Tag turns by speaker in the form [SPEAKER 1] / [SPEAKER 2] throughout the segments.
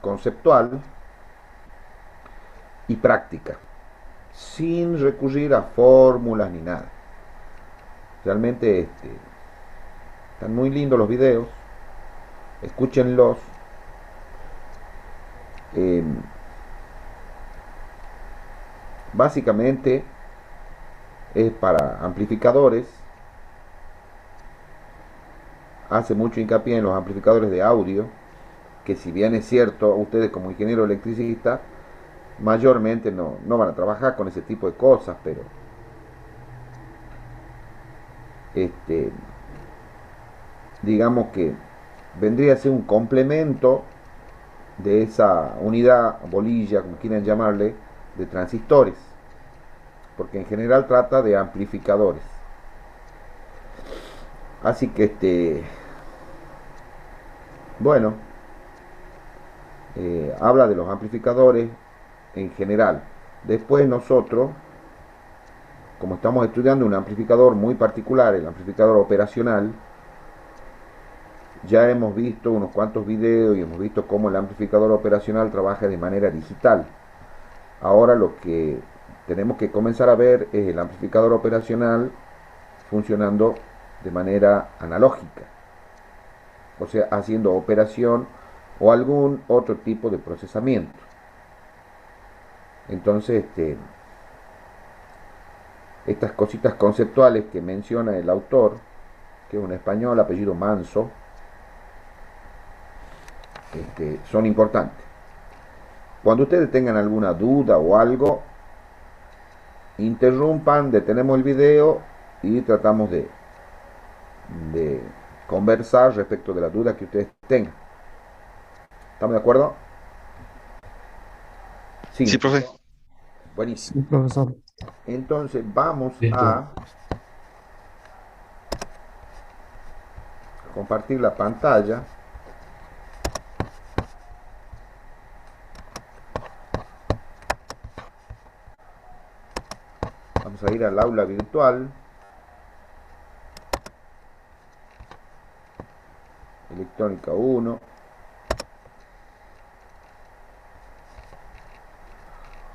[SPEAKER 1] conceptual y práctica, sin recurrir a fórmulas ni nada. Realmente están muy lindos los videos, escúchenlos. Eh, Básicamente es para amplificadores, hace mucho hincapié en los amplificadores de audio, que si bien es cierto, ustedes como ingeniero electricista mayormente no van a trabajar con ese tipo de cosas, pero este, digamos que vendría a ser un complemento de esa unidad bolilla, como quieran llamarle, de transistores, porque en general trata de amplificadores. Así que bueno, habla de los amplificadores en general. Después nosotros, como estamos estudiando un amplificador muy particular, el amplificador operacional, ya hemos visto unos cuantos videos y hemos visto cómo el amplificador operacional trabaja de manera digital. Ahora lo que tenemos que comenzar a ver es el amplificador operacional funcionando de manera analógica, o sea, haciendo operación o algún otro tipo de procesamiento. Entonces, estas cositas conceptuales que menciona el autor, que es un español, apellido Manso, son importantes. Cuando ustedes tengan alguna duda o algo, interrumpan, detenemos el video y tratamos de conversar respecto de la duda que ustedes tengan. ¿Estamos de acuerdo?
[SPEAKER 2] Sí,
[SPEAKER 1] Sí,
[SPEAKER 2] profe.
[SPEAKER 1] buenísimo.
[SPEAKER 3] Sí, profesor.
[SPEAKER 1] Entonces vamos
[SPEAKER 3] Listo.
[SPEAKER 1] a compartir la pantalla. Vamos a ir al aula virtual, electrónica 1.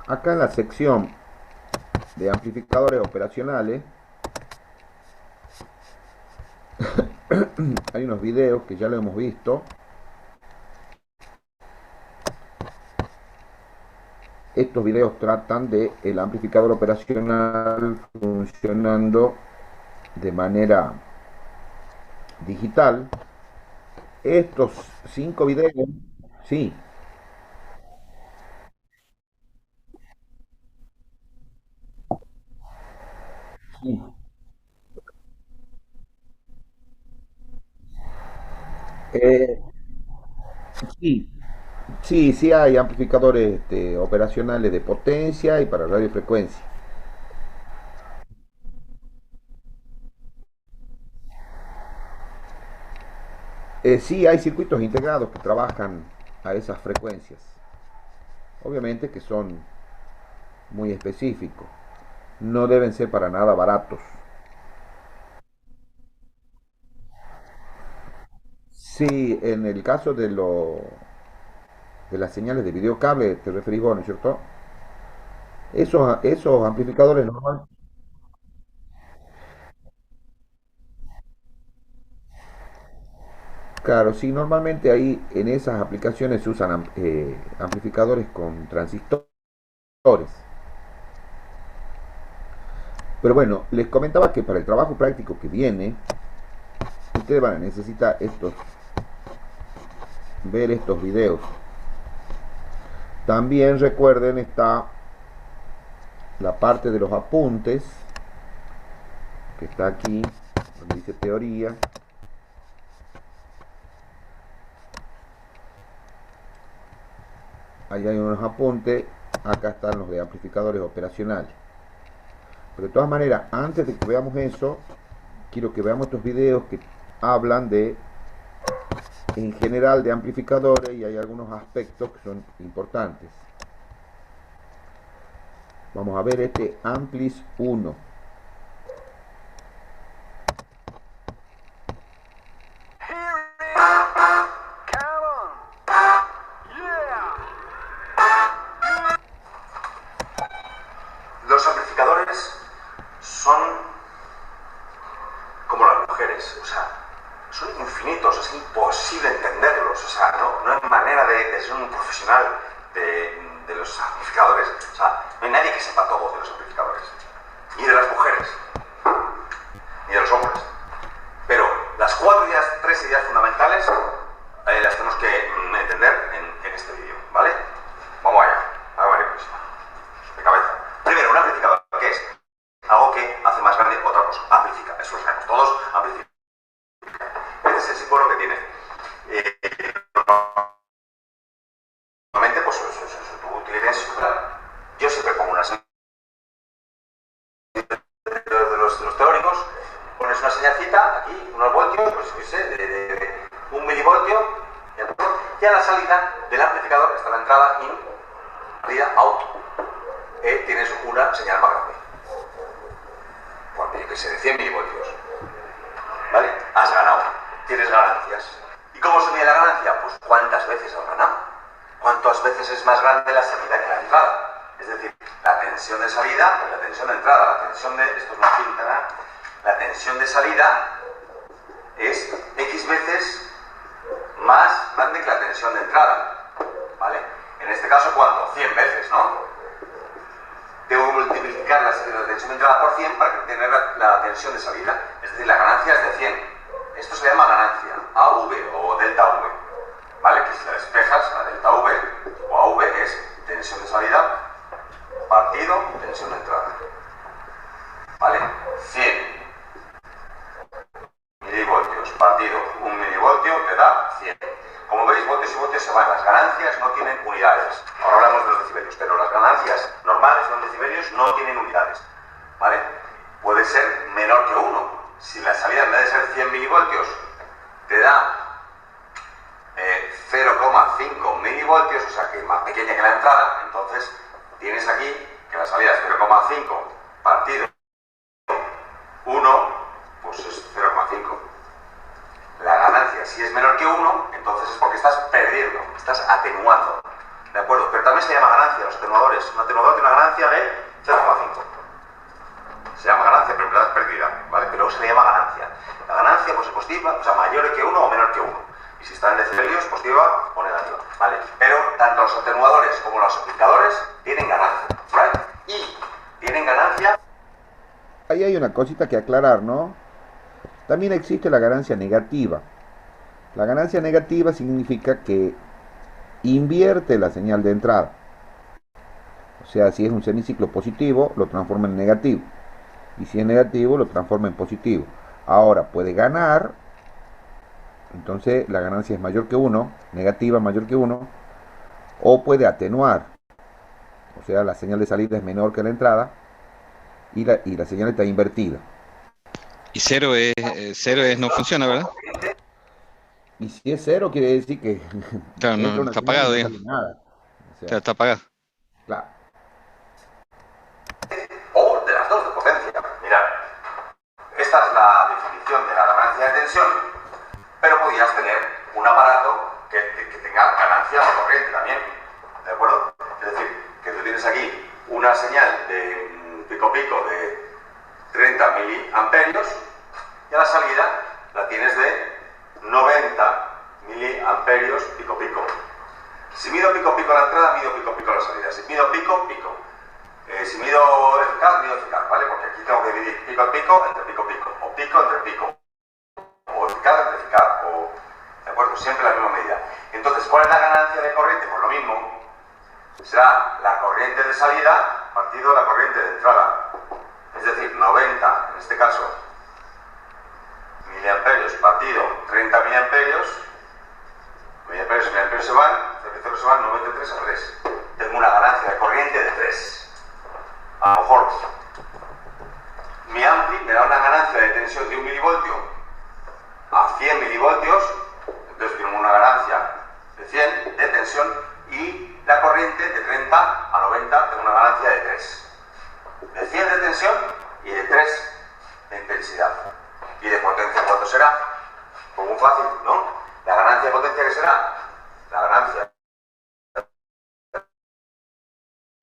[SPEAKER 1] Acá en la sección de amplificadores operacionales hay unos videos que ya lo hemos visto. Estos videos tratan de el amplificador operacional funcionando de manera digital. Estos 5 videos, sí, sí, eh, sí, sí hay amplificadores operacionales de potencia y para radiofrecuencia. Sí hay circuitos integrados que trabajan a esas frecuencias. Obviamente que son muy específicos. No deben ser para nada baratos. Sí, en el caso de las señales de videocable te referís vos, ¿no es cierto? Esos amplificadores normales. Claro, sí, normalmente ahí en esas aplicaciones se usan amplificadores con transistores. Pero bueno, les comentaba que para el trabajo práctico que viene, ustedes van a necesitar ver estos videos. También recuerden está la parte de los apuntes, que está aquí, donde dice teoría. Ahí hay unos apuntes, acá están los de amplificadores operacionales. Pero de todas maneras, antes de que veamos eso, quiero que veamos estos videos que hablan en general de amplificadores y hay algunos aspectos que son importantes. Vamos a ver este Amplis 1.
[SPEAKER 2] de ser un profesional de los amplificadores. O sea, no hay nadie que sepa todo de los amplificadores, ni de las mujeres, ni de los hombres. Pero las tres ideas fundamentales las tenemos que entender en este vídeo, ¿vale? Vamos allá, a ver, de cabeza. Primero, un amplificador, ¿qué es? Algo que hace más grande otra cosa, amplifica, eso lo sabemos todos, amplifica. Este es el símbolo que tiene. Normalmente, pues tú tienes, yo siempre pongo una señal de los teóricos, pones una señalcita aquí, unos voltios, pues qué sé, de 1 milivoltio, y a la salida del amplificador está la entrada in, salida out, tienes una señal más grande. Cuando yo que sé, de 100 milivoltios. ¿Vale? Has ganado, tienes ganancias. ¿Y cómo se mide la ganancia? Pues cuántas veces has ganado. Cuántas veces es más grande la salida que la entrada. Es decir, la tensión de salida y la tensión de entrada. La tensión de, esto es una cinta, la tensión de salida es X veces más grande que la tensión de entrada. ¿Vale? En este caso, ¿cuánto? 100 veces, ¿no? Debo multiplicar la tensión de entrada por 100 para tener la tensión de salida. Es decir, la ganancia es de 100. Esto se llama ganancia, AV o delta V. ¿Vale? Que si la despejas, la delta V o AV es tensión de salida partido tensión de entrada. ¿Vale? 100 milivoltios partido 1 milivoltio te da 100. Como veis, voltios y voltios se van. Las ganancias no tienen unidades. Ahora hablamos de los decibelios, pero las ganancias normales de los decibelios no tienen unidades. ¿Vale? Puede ser menor que 1. Si la salida en vez de ser 100 milivoltios te da 0,5 milivoltios, o sea que es más pequeña que la entrada, entonces tienes aquí que la salida es 0,5 partido 1, pues es 0,5. La ganancia, si es menor que 1, entonces es porque estás perdiendo, estás atenuando. ¿De acuerdo? Pero también se llama ganancia, los atenuadores. Un atenuador tiene una ganancia de 0,5. Se llama ganancia, pero en verdad es pérdida, ¿vale? Pero se le llama ganancia. La ganancia pues es positiva, o sea, mayor que 1 o menor que 1. Y si está en decibelios, positiva o negativa, ¿vale? Pero tanto los atenuadores como los amplificadores tienen ganancia, ¿vale? Y tienen ganancia.
[SPEAKER 1] Ahí hay una cosita que aclarar, ¿no? También existe la ganancia negativa. La ganancia negativa significa que invierte la señal de entrada. O sea, si es un semiciclo positivo, lo transforma en negativo. Y si es negativo, lo transforma en positivo. Ahora, puede ganar, entonces la ganancia es mayor que 1, negativa mayor que 1, o puede atenuar. O sea, la señal de salida es menor que la entrada y la señal está invertida.
[SPEAKER 3] Y cero es no funciona, ¿verdad?
[SPEAKER 1] Y si es 0, quiere decir que
[SPEAKER 3] Claro,
[SPEAKER 1] entra
[SPEAKER 3] no
[SPEAKER 1] una
[SPEAKER 3] está
[SPEAKER 1] señal y
[SPEAKER 3] apagado,
[SPEAKER 1] no
[SPEAKER 3] digamos.
[SPEAKER 1] sale nada. O sea,
[SPEAKER 3] Claro, está apagado.
[SPEAKER 1] claro.
[SPEAKER 2] O de las dos de potencia. Mirad, esta es la definición de la ganancia de tensión, pero podrías tener un aparato que tenga ganancia de corriente también, ¿de acuerdo? Es decir, que tú tienes aquí una señal de pico de 30 miliamperios y a la salida la tienes de 90 miliamperios pico. Si mido pico a la entrada, mido pico a la salida. Si mido pico. Si mido eficaz, ¿vale? Porque aquí tengo que dividir pico entre pico, o pico entre pico, o eficaz entre eficaz, o, ¿de acuerdo? Siempre la misma medida. Entonces, ¿cuál es la ganancia de corriente? Pues lo mismo. Será la corriente de salida partido la corriente de entrada. Es decir, 90, en este caso, miliamperios partido 30 miliamperios se van, 0,0 se van, 93 a 3. Tengo una ganancia de corriente de 3. A lo mejor mi ampli me da una ganancia de tensión de 1 milivoltio a 100 milivoltios, entonces tengo una ganancia de 100 de tensión, y la corriente de 30 a 90 tengo una ganancia de 3. De 100 de tensión y de 3 de intensidad. ¿Y de potencia cuánto será? Pues muy fácil, ¿no? La ganancia de potencia, ¿qué será? La ganancia de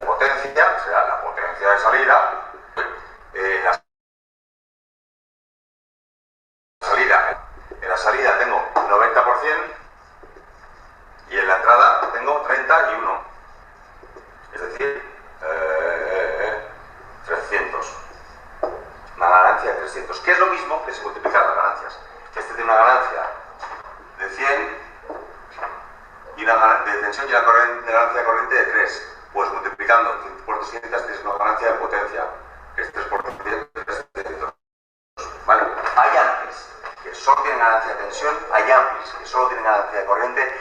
[SPEAKER 2] potencia será la potencia de salida, en la salida tengo 90% y en la entrada y la ganancia de corriente de 3. Pues multiplicando 100 por 200 tienes una ganancia de potencia, que es 3 por 300. ¿Vale? Hay amplis que solo tienen ganancia de tensión, hay amplis que solo tienen ganancia de corriente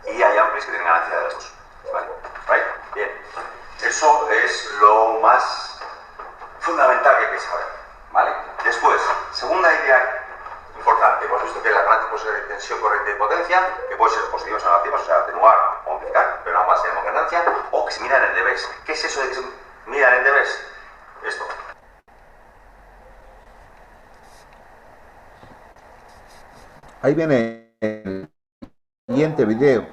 [SPEAKER 2] y hay amplis que tienen ganancia de datos. ¿Vale? ¿Vale? Bien. Eso es lo más fundamental que hay que saber. ¿Vale? Después, segunda idea importante, hemos visto que la ganancia puede ser tensión, corriente y potencia, que puede ser positivos o negativos, o sea, atenuar o amplificar, pero ambas se llaman ganancia, o que se miran en dBs. ¿Qué es eso de que se miran en dBs? Esto.
[SPEAKER 1] Ahí viene el siguiente video.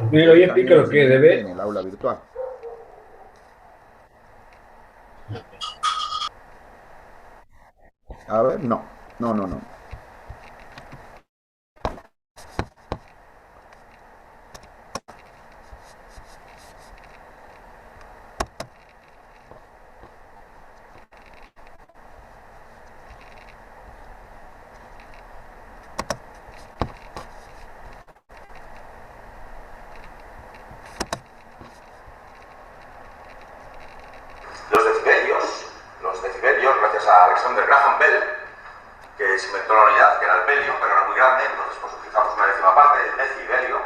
[SPEAKER 4] Pero ya explica lo que es dB.
[SPEAKER 1] En el aula virtual. A ver, no.
[SPEAKER 2] Los decibelios, gracias a Alexander Graham Bell, que se inventó la unidad, que era el belio, pero era muy grande, entonces pues utilizamos una décima parte. El decibelio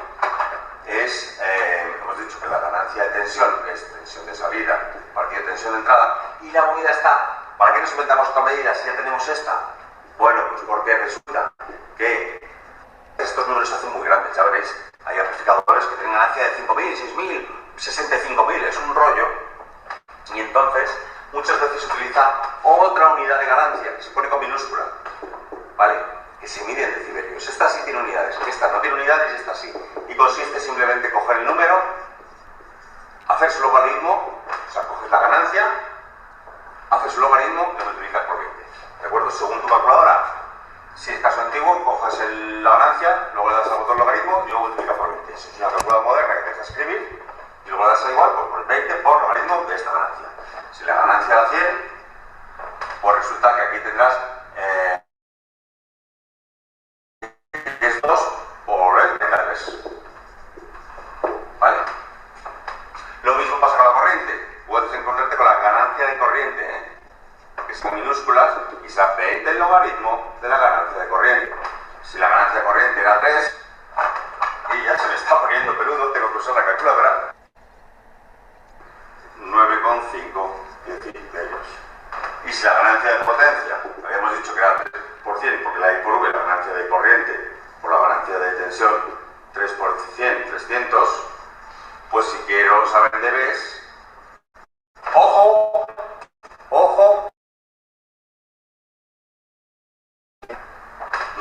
[SPEAKER 2] es, hemos dicho que la ganancia de tensión es tensión de salida, partida de tensión de entrada, y la unidad está. ¿Para qué nos inventamos otra medida si ya tenemos esta? Bueno, pues porque resulta que estos números se hacen muy grandes, ya veréis. Hay amplificadores que tienen ganancia de 5.000, 6.000, 65.000, es un rollo. Y entonces, muchas veces se utiliza otra unidad de ganancia que se pone con minúscula, ¿vale? Que se mide en decibelios. Esta sí tiene unidades, esta no tiene unidades y esta sí. Y consiste simplemente en coger el número, hacer su logaritmo, o sea, coges la ganancia, haces su logaritmo y lo multiplicas por 20. ¿De acuerdo? Según tu calculadora. Si es caso antiguo, coges la ganancia, luego le das al botón logaritmo y luego multiplicas por 20. Si es una calculadora moderna que te deja escribir, y luego le das a igual, pues por 20 por logaritmo de esta ganancia. Si la ganancia da 100, pues resulta que aquí tendrás es 2 por el de 3. ¿Vale? Lo mismo pasa con la corriente. Puedes encontrarte con la ganancia de corriente, que son minúsculas, y será 20 el logaritmo de la ganancia de corriente. Si la ganancia de corriente era 3, y ya se me está poniendo peludo, tengo que usar la calculadora. 9,5 decibelios. Y si la ganancia de potencia, habíamos dicho que era 3%, porque la I por V, la ganancia de corriente, por la ganancia de tensión, 3 por 100, 300, pues si quiero saber dBs, ¡ojo! ¡Ojo!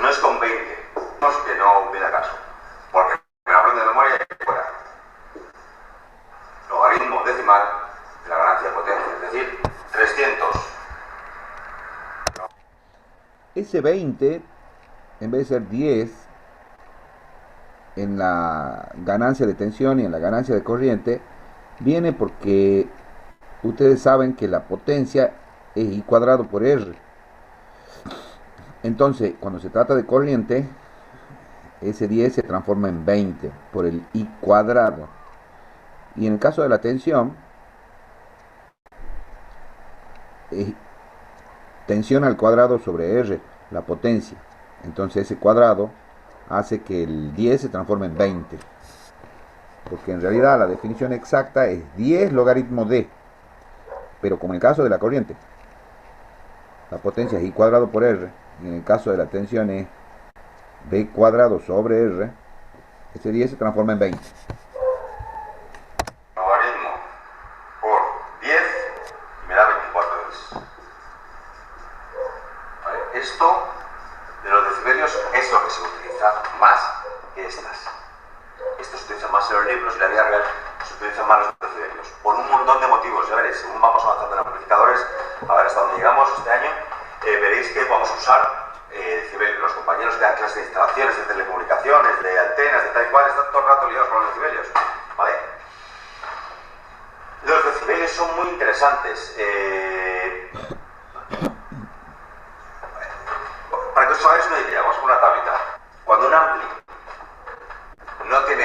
[SPEAKER 2] No es con 20, no es que no viene a caso, porque me lo aprendo de memoria y fuera. Logaritmo decimal de la ganancia de potencia, es decir, 300.
[SPEAKER 1] Ese 20, en vez de ser 10, en la ganancia de tensión y en la ganancia de corriente, viene porque ustedes saben que la potencia es I cuadrado por R. Entonces, cuando se trata de corriente, ese 10 se transforma en 20 por el I cuadrado. Y en el caso de la tensión, es tensión al cuadrado sobre R, la potencia. Entonces ese cuadrado hace que el 10 se transforme en 20. Porque en realidad la definición exacta es 10 logaritmo de. Pero como en el caso de la corriente, la potencia es I cuadrado por R. Y en el caso de la tensión es B cuadrado sobre R. Ese 10 se transforma en 20.
[SPEAKER 2] Logaritmo por 10 y me da 24 veces. ¿Vale? Esto de los decibelios es lo que se utiliza más que estas. Esto se utiliza más en los libros y la vida real se utilizan más los decibelios. Por un montón de motivos, ya veréis, según vamos avanzando en amplificadores, a ver hasta dónde llegamos este año, veréis que vamos a usar decibelios. Los compañeros que dan clases de instalaciones, de telecomunicaciones, de antenas, de tal y cual, están todo el rato liados con los decibelios. ¿Vale? Los decibelios son muy interesantes. Para que os hagáis una idea, vamos con una tablita. Cuando un ampli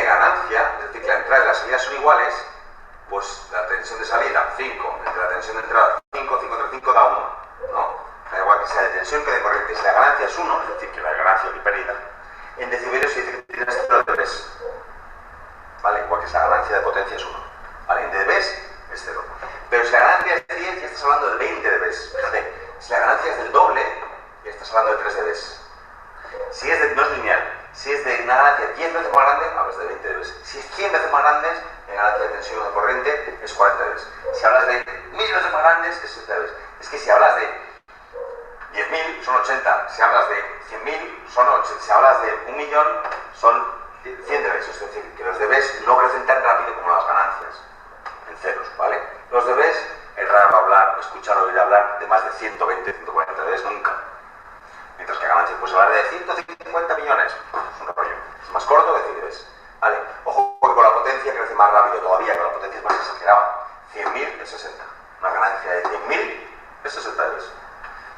[SPEAKER 2] ganancia, es decir, que la entrada y la salida son iguales, pues la tensión de salida 5, entre la tensión de entrada 5, 5 entre 5 da 1, ¿no? Da igual que sea de tensión que de corriente. Si la ganancia es 1, es decir, que la ganancia ni pérdida, en decibelios se dice que tienes 0 dBs, ¿vale? Igual que si la ganancia de potencia es 1, ¿vale? En dBs es 0. Pero si la ganancia es 10, ya estás hablando de 20 dBs. Fíjate, si la ganancia es del doble, ya estás hablando de 3 dBs. Si es de, no es lineal, si es de una ganancia 10 veces más grande, hablas de 20 dBs. Si es 100 veces más grande, en ganancia de tensión de corriente es 40 dBs. Si hablas de 1000 veces más grandes, es 60 dBs. Es que si hablas de 10.000 son 80, si hablas de 100.000 son 80, si hablas de 1.000.000 son 100 dBs. Es decir, que los dBs no crecen tan rápido como las ganancias, en ceros, ¿vale? Los dBs es raro hablar, escuchar o oír hablar de más de 120, 140 dBs nunca. Mientras que ganancias, pues hablar de 150 millones, es un rollo. Es más corto que dBs, ¿vale? Ojo, porque con la potencia crece más rápido todavía, con la potencia es más exagerada. 100.000 es 60. Una ganancia de 100.000 es 60 dBs.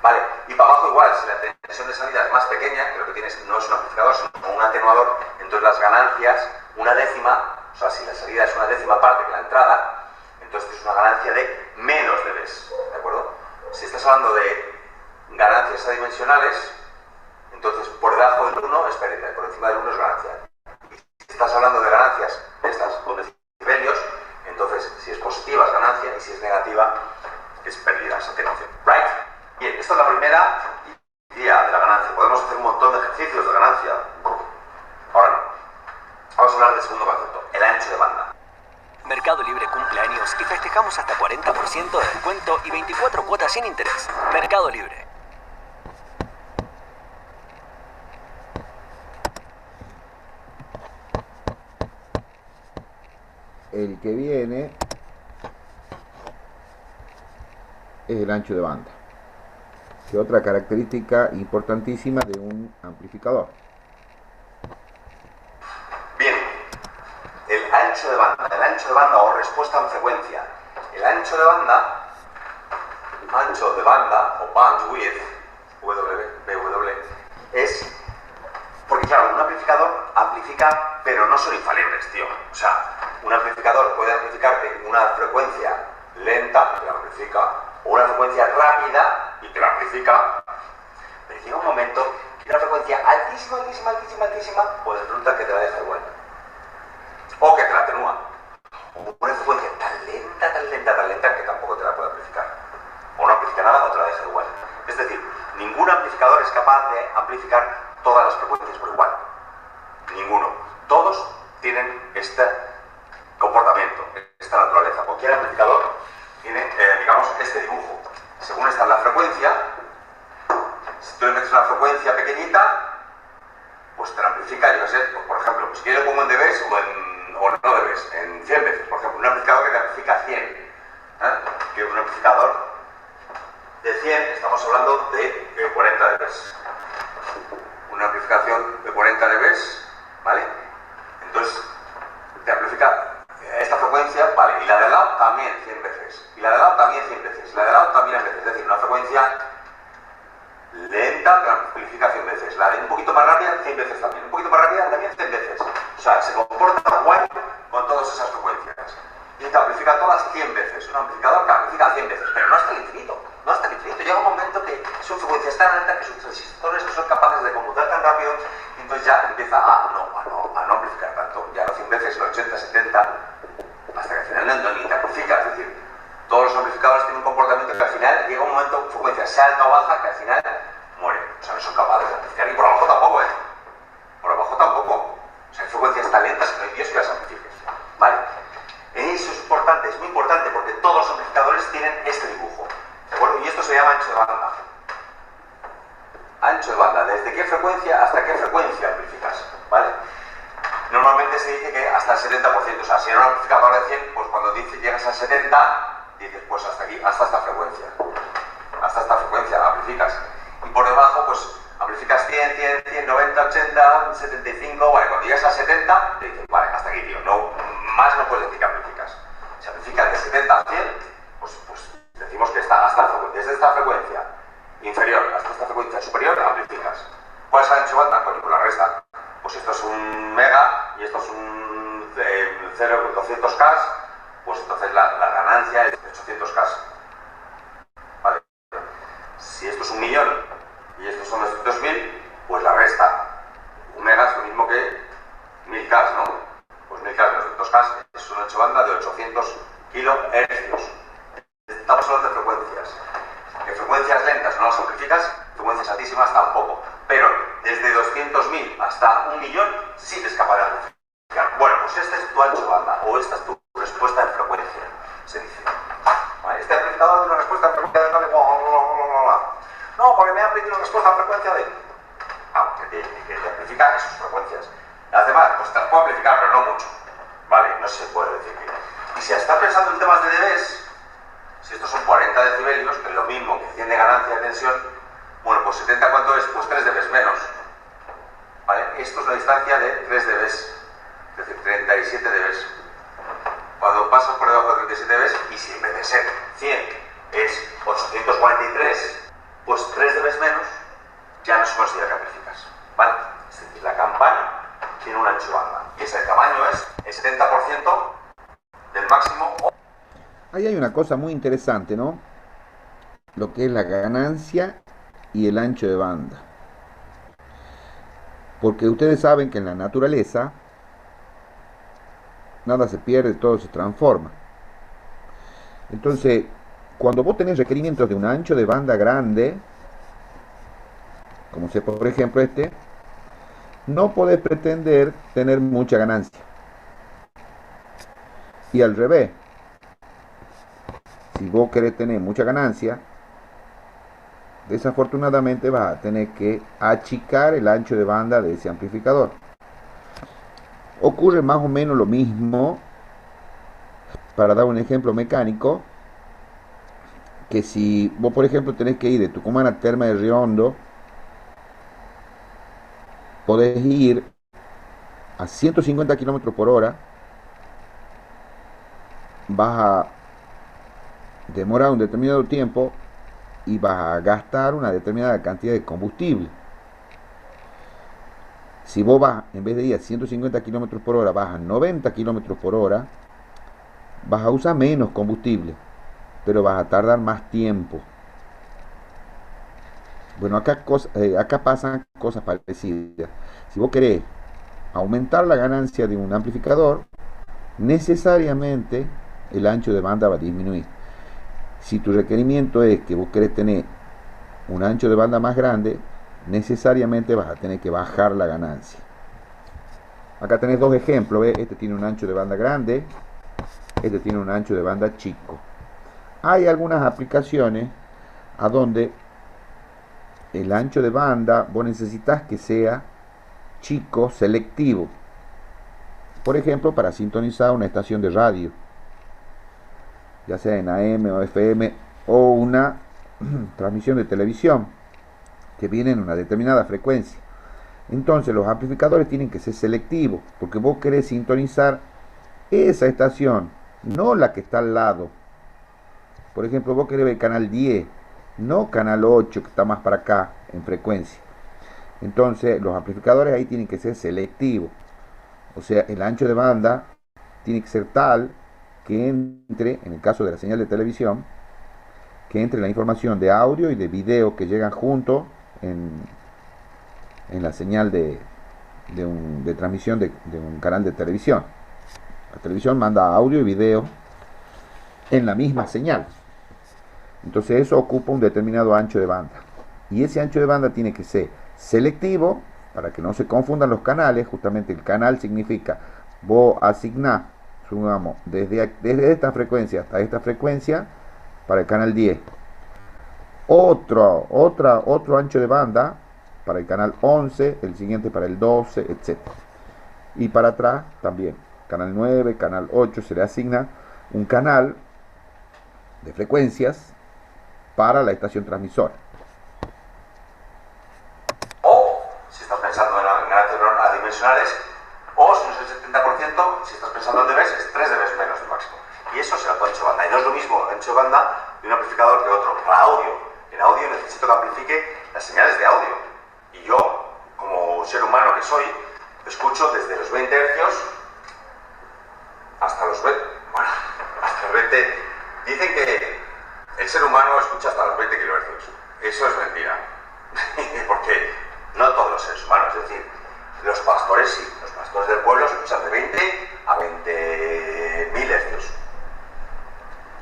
[SPEAKER 2] Vale, y para abajo igual, si la tensión de salida es más pequeña, que lo que tienes no es un amplificador, sino un atenuador, entonces las ganancias, una décima, o sea, si la salida es una décima parte que la entrada, entonces es una ganancia de menos dBs, ¿de acuerdo? Si estás hablando de ganancias adimensionales, entonces por debajo del 1 es pérdida, y por encima del 1 es ganancia. Y si estás hablando de ganancias de estas con decibelios, entonces si es positiva es ganancia y si es negativa es pérdida, es atenuación. ¿Right? Bien, esta es la primera idea de la ganancia. Podemos hacer un montón de ejercicios de ganancia. Ahora no. Vamos a hablar del segundo concepto, el ancho de banda.
[SPEAKER 5] Mercado Libre cumple años y festejamos hasta 40% de descuento y 24 cuotas sin interés. Mercado Libre.
[SPEAKER 1] El que viene es el ancho de banda, que es otra característica importantísima de un amplificador.
[SPEAKER 2] Bien, el ancho de banda o respuesta en frecuencia. El ancho de banda o bandwidth, BW, es, porque claro, un amplificador amplifica, pero no son infalibles, tío. O sea, un amplificador puede amplificarte una frecuencia lenta, que la amplifica, o una frecuencia rápida, y te la amplifica. Pero llega un momento que una frecuencia altísima, pues resulta que te la deja igual. O que te la atenúa. O una frecuencia tan lenta que tampoco te la puede amplificar. O no amplifica nada o te la deja igual. Es decir, ningún amplificador es capaz de amplificar todas las frecuencias por igual. Ninguno. Todos tienen este comportamiento, esta naturaleza. Cualquier amplificador tiene, digamos, este dibujo. Según está en la frecuencia, si tú le metes una frecuencia pequeñita, pues te la amplifica, yo qué sé, pues, por ejemplo, pues yo le pongo en dBs o no dBs, en 100 veces, por ejemplo, un amplificador que te amplifica 100, que un amplificador de 100, estamos hablando de 40 dBs. Una amplificación de 40 dBs, ¿vale? Entonces, te amplifica esta frecuencia, vale, y la de al lado también 100 veces, y la de al lado también 100 veces, y la de al lado también veces, es decir, una frecuencia lenta, te amplifica 100 veces, la de un poquito más rápida 100 veces también, un poquito más rápida también 100 veces, o sea, se comporta guay con todas esas frecuencias, y te amplifica todas 100 veces, un amplificador que amplifica 100 veces, pero no hasta el infinito, no hasta el infinito, llega un momento que son frecuencias tan altas que sus transistores no son capaces de conmutar tan rápido, y entonces ya empieza a no amplificar tanto, ya no 100 veces, no 80, 70, hasta que al final no ni te amplifica, es decir, todos los amplificadores tienen un comportamiento que al final llega un momento, frecuencia sea alta o baja, que al final muere, o sea, no son capaces de amplificar, y por abajo tampoco, por abajo tampoco, o sea, hay frecuencias tan lentas que no hay Dios que las amplifique, ¿vale? Eso es importante, es muy importante, porque todos los amplificadores tienen este dibujo, ¿de acuerdo? Y esto se llama ancho de banda. Ancho de banda, ¿desde qué frecuencia hasta qué frecuencia amplificas? ¿Vale? Normalmente se dice que hasta el 70%, o sea, si era un amplificador de 100, pues cuando llegas al 70, dices, pues hasta aquí, hasta esta frecuencia amplificas. Y por debajo, pues amplificas 100, 90, 80, 75, vale, cuando llegas a 70, te dices, vale, hasta aquí, tío, no, más no puedes decir que amplificas. Si amplificas de 70 a 100, pues decimos que está hasta desde esta frecuencia inferior hasta esta frecuencia superior, amplificas. ¿Cuál es el ancho de banda? Pues la resta. Pues esto es un mega y esto es un 0,200K, pues entonces la ganancia es de 800K. ¿Vale? Si esto es 1 millón y estos son 200.000, pues la resta. 1 mega es lo mismo que 1000K, ¿no? Pues 1000K menos 200K es una ancho banda de 800 kHz. Estamos hablando de frecuencias. En frecuencias lentas no las amplificas, frecuencias altísimas tampoco. Pero desde 200.000 hasta 1 millón sí eres capaz de amplificar. Bueno, pues este es tu ancho banda, o esta es tu respuesta en frecuencia, se dice. ¿Vale? Este amplificador tiene una respuesta en frecuencia de no, porque me ha pedido una respuesta en frecuencia de... que te amplifica esas frecuencias. Las demás, pues te las puedo amplificar, pero no mucho. Vale, no se puede decir que... Y si estás pensando en temas de dBs, si estos son 40 decibelios, que es lo mismo que 100 de ganancia de tensión, bueno, pues 70 ¿cuánto es? Pues 3 dBs menos. ¿Vale? Esto es una distancia de 3 dBs, es decir, 37 dBs. Cuando pasas por debajo de 37 dBs, y si en vez de ser 100 es 843, pues 3 dBs menos, ya no se considera que amplificas. ¿Vale? Es decir, la campana tiene un ancho banda, y ese tamaño es el 70% del máximo.
[SPEAKER 1] Ahí hay una cosa muy interesante, ¿no? Lo que es la ganancia y el ancho de banda. Porque ustedes saben que en la naturaleza nada se pierde, todo se transforma. Entonces, cuando vos tenés requerimientos de un ancho de banda grande, como sea por ejemplo este, no podés pretender tener mucha ganancia. Y al revés, si vos querés tener mucha ganancia, desafortunadamente vas a tener que achicar el ancho de banda de ese amplificador. Ocurre más o menos lo mismo, para dar un ejemplo mecánico, que si vos por ejemplo tenés que ir de Tucumán a Termas de Río Hondo, podés ir a 150 km por hora, vas a demorar un determinado tiempo y vas a gastar una determinada cantidad de combustible. Si vos vas, en vez de ir a 150 km por hora, vas a 90 km por hora, vas a usar menos combustible, pero vas a tardar más tiempo. Bueno, acá pasan cosas parecidas. Si vos querés aumentar la ganancia de un amplificador, necesariamente el ancho de banda va a disminuir. Si tu requerimiento es que vos querés tener un ancho de banda más grande, necesariamente vas a tener que bajar la ganancia. Acá tenés dos ejemplos, ¿ves? Este tiene un ancho de banda grande, este tiene un ancho de banda chico. Hay algunas aplicaciones a donde el ancho de banda vos necesitas que sea chico, selectivo. Por ejemplo, para sintonizar una estación de radio, ya sea en AM o FM, o una transmisión de televisión que viene en una determinada frecuencia. Entonces los amplificadores tienen que ser selectivos, porque vos querés sintonizar esa estación, no la que está al lado. Por ejemplo, vos querés ver canal 10, no canal 8 que está más para acá en frecuencia. Entonces los amplificadores ahí tienen que ser selectivos. O sea, el ancho de banda tiene que ser tal que entre, en el caso de la señal de televisión, que entre la información de audio y de video que llegan juntos en la señal de transmisión de un canal de televisión. La televisión manda audio y video en la misma señal. Entonces eso ocupa un determinado ancho de banda. Y ese ancho de banda tiene que ser selectivo para que no se confundan los canales. Justamente el canal significa vos asignás, supongamos, desde esta frecuencia hasta esta frecuencia para el canal 10. Otro ancho de banda para el canal 11, el siguiente para el 12, etc. Y para atrás también, canal 9, canal 8, se le asigna un canal de frecuencias para la estación transmisora.
[SPEAKER 2] O, si estás pensando en ganancias adimensionales, o si no es el 70%, si estás pensando en dBs, es 3 dBs menos del máximo. Y eso será tu ancho de banda. Y no es lo mismo el ancho de banda de un amplificador que otro. Para audio, en audio necesito que amplifique las señales de audio. Y yo, como ser humano que soy, escucho desde los 20 Hz Dicen que el ser humano escucha hasta los 20 kHz. Eso es mentira. Porque no todos los seres humanos, es decir, los pastores sí, los pastores del pueblo escuchan de 20 a 20.000 hercios.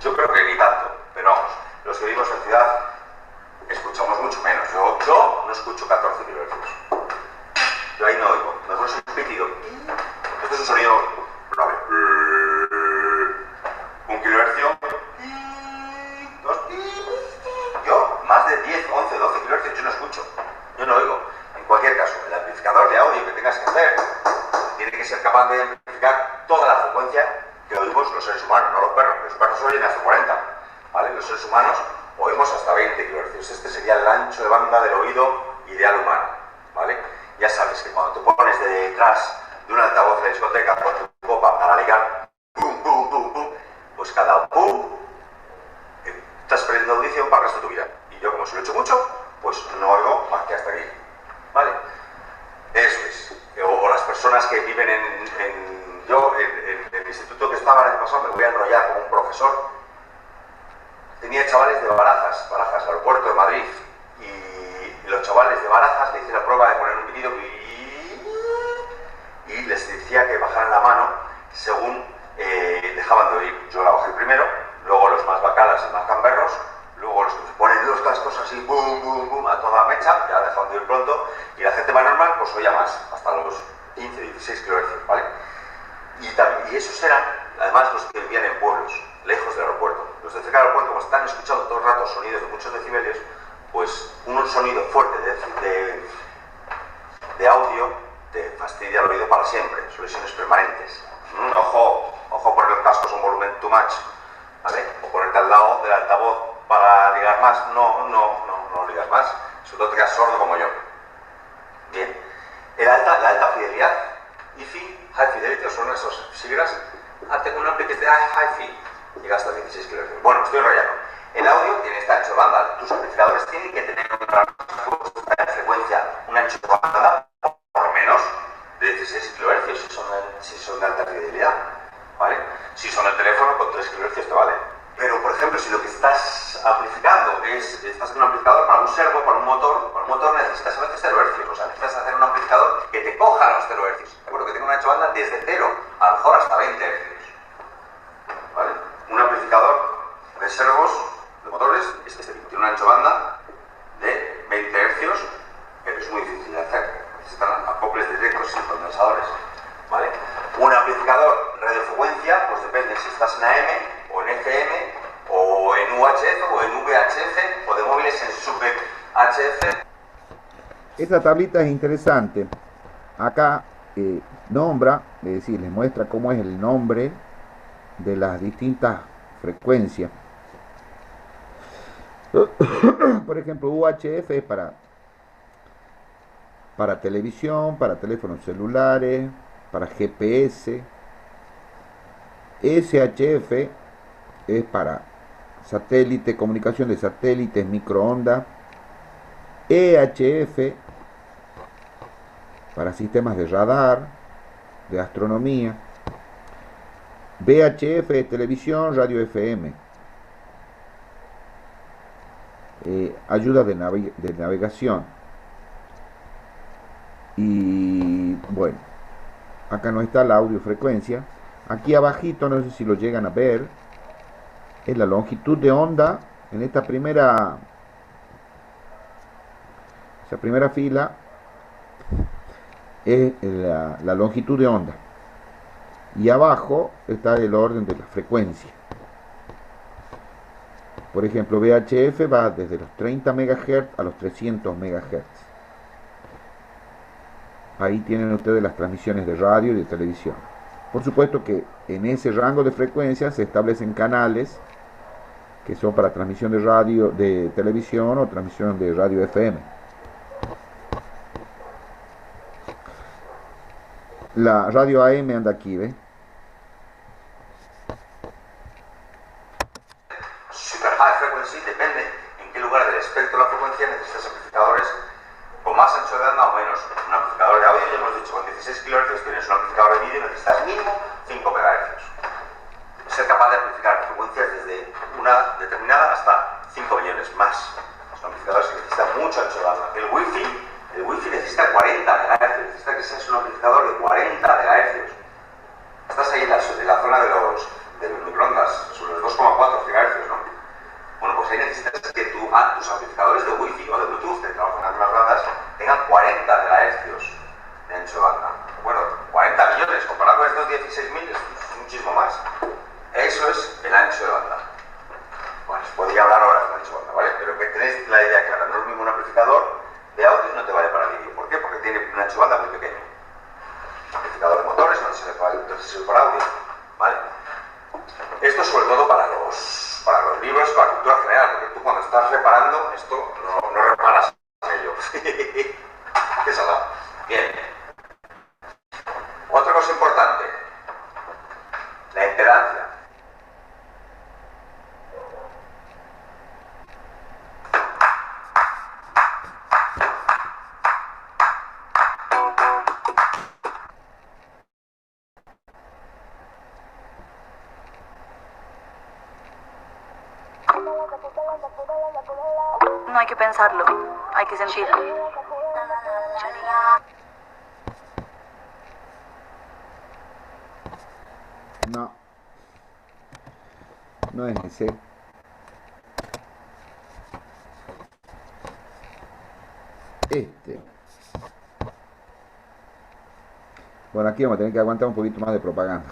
[SPEAKER 2] Yo creo que ni tanto, pero vamos, los que vivimos en ciudad escuchamos mucho menos. Yo no escucho 14 kHz. Yo ahí no oigo, me pones un pitido. Esto es un sonido grave. 1 kHz. Yo, más de 10, 11, 12 kHz yo no escucho. Yo no oigo. En cualquier caso, el amplificador de audio que tengas que hacer tiene que ser capaz de amplificar toda la frecuencia que oímos los seres humanos, no los perros. Los perros oyen hasta 40, ¿vale? Los seres humanos oímos hasta 20 kHz. Este sería el ancho de banda del oído ideal humano, ¿vale? Ya sabes que cuando te pones detrás de un altavoz de la discoteca con tu copa para ligar, pum, pum, pum, pum, pues cada pum estás perdiendo audición para el resto de tu vida. Y yo, como si lo he hecho mucho, pues no oigo más que hasta aquí, ¿vale? Eso es. O las personas que viven yo, en el instituto que estaba el año pasado, me voy a enrollar como un profesor. Tenía chavales de Barajas, aeropuerto de Madrid, y los chavales de Barajas le hice la prueba de poner un pitido y les decía que bajaran la mano según dejaban de oír. Yo la bajé primero, luego los más bacalas y más gamberros, luego los que se ponen los cascos así, boom, boom, boom, a toda mecha, ya dejaban de oír pronto, y la gente más normal pues oía más, hasta los 15, 16 kHz, ¿vale? Y esos eran, además, los que vivían en pueblos, lejos del aeropuerto. Los de cerca del aeropuerto, como están escuchando todo el rato sonidos de muchos decibelios, pues un sonido fuerte de audio te fastidia el oído para siempre, son lesiones permanentes. Ojo poner los cascos a un volumen too much, ¿vale? O ponerte al lado del altavoz para ligar más, no ligas más, sobre todo te quedas sordo como yo. Bien, la alta fidelidad, IFI, High Fidelity, son esas siglas, hazte con un ampli que te da Hi-Fi, llega hasta 16 kHz. Bueno, estoy enrollando. El audio tiene esta ancho de banda, tus amplificadores tienen que tener una frecuencia, un ancho de banda, por lo menos, de 16 kHz si son de alta fidelidad, ¿vale? Si son el teléfono, con 3 kHz te vale. Pero, por ejemplo, si lo que estás amplificando estás en un amplificador para un servo, para un motor necesitas a veces 0 Hz, o sea, necesitas hacer un amplificador que te coja los 0 Hz, ¿de acuerdo? Que tenga una ancho banda desde 0 a lo mejor hasta 20 Hz, ¿vale? Un amplificador de servos, de motores, es este tipo, tiene una ancho banda de 20 Hz, pero es muy difícil de hacer, necesitan acoples directos y condensadores, ¿vale? Un amplificador radiofrecuencia, pues depende si estás en AM o en FM o en UHF o en VHF o de móviles en sub-HF.
[SPEAKER 1] Esta tablita es interesante. Acá nombra, es decir, les muestra cómo es el nombre de las distintas frecuencias. Por ejemplo, UHF es para televisión, para teléfonos celulares, para GPS. SHF es para satélite, comunicación de satélites, microondas. EHF para sistemas de radar, de astronomía. VHF de televisión, radio FM. Ayuda de navegación. Y bueno, acá no está la audiofrecuencia. Aquí abajito, no sé si lo llegan a ver, es la longitud de onda. En esta primera fila es la longitud de onda, y abajo está el orden de la frecuencia. Por ejemplo, VHF va desde los 30 MHz a los 300 MHz. Ahí tienen ustedes las transmisiones de radio y de televisión. Por supuesto que en ese rango de frecuencias se establecen canales que son para transmisión de radio, de televisión o transmisión de radio FM. La radio AM anda aquí, ¿ves?
[SPEAKER 2] Super high frequency depende en qué lugar del espectro de la frecuencia necesitas amplificadores con más ancho de banda o menos. Un amplificador de audio, ya hemos dicho, con 16 kHz tienes un amplificador de vídeo y necesitas mínimo 5 MHz. Ser capaz de amplificar frecuencias desde millones más. Son amplificadores que necesitan mucho ancho de banda. El wifi necesita 40 MHz, necesita que seas un amplificador de 40 MHz. Estás ahí en la zona de los microondas, sobre los 2,4 GHz, ¿no? Bueno, pues ahí necesitas que tus amplificadores de wifi o de Bluetooth que trabajan en las bandas tengan 40 MHz de ancho de banda. Bueno, 40 millones, comparado con estos 16.000 es muchísimo más. Eso es el ancho de banda. Bueno, os podría hablar ahora del ancho de banda, ¿vale? Pero que tenéis la idea clara. No es lo mismo un amplificador de audio no te vale para vídeo. ¿Por qué? Porque tiene un ancho de banda muy pequeño. Amplificador de motores no sirve para audio, ¿vale? Esto sobre todo para los libros, para la cultura general, porque tú cuando estás reparando esto no reparas en ello. ¿Qué se ha dado? Bien. Otra cosa importante, la impedancia.
[SPEAKER 6] No hay que pensarlo, hay que sentirlo.
[SPEAKER 1] No. No es ese. Bueno, aquí vamos a tener que aguantar un poquito más de propaganda.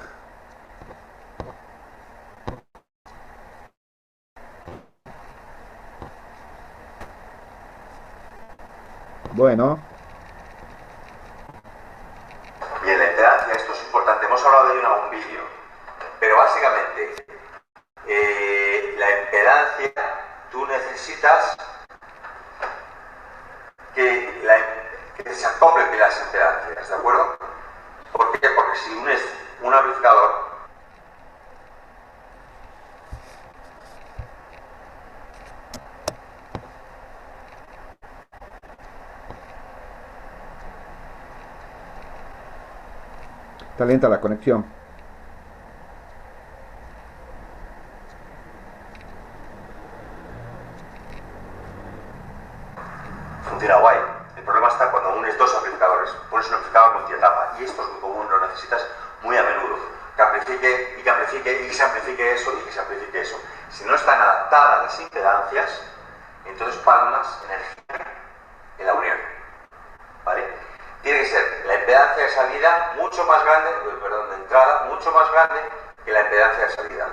[SPEAKER 1] Bueno.
[SPEAKER 2] Bien, la impedancia, esto es importante. Hemos hablado de ello en algún vídeo. Pero básicamente, la impedancia, tú necesitas que se acoplen bien las impedancias, ¿de acuerdo? ¿Por qué? Porque si unes un amplificador
[SPEAKER 1] Está lenta la conexión.
[SPEAKER 2] funciona guay. El problema está cuando unes dos amplificadores. Pones un amplificador multietapa y esto es muy común, lo necesitas muy a menudo. Que amplifique y que amplifique y que se amplifique eso y que se amplifique eso. Si no están adaptadas las impedancias, entonces palmas energía en la unión. ¿Vale? Tiene que ser la impedancia de salida mucho más grande, perdón, de entrada mucho más grande que la impedancia de salida.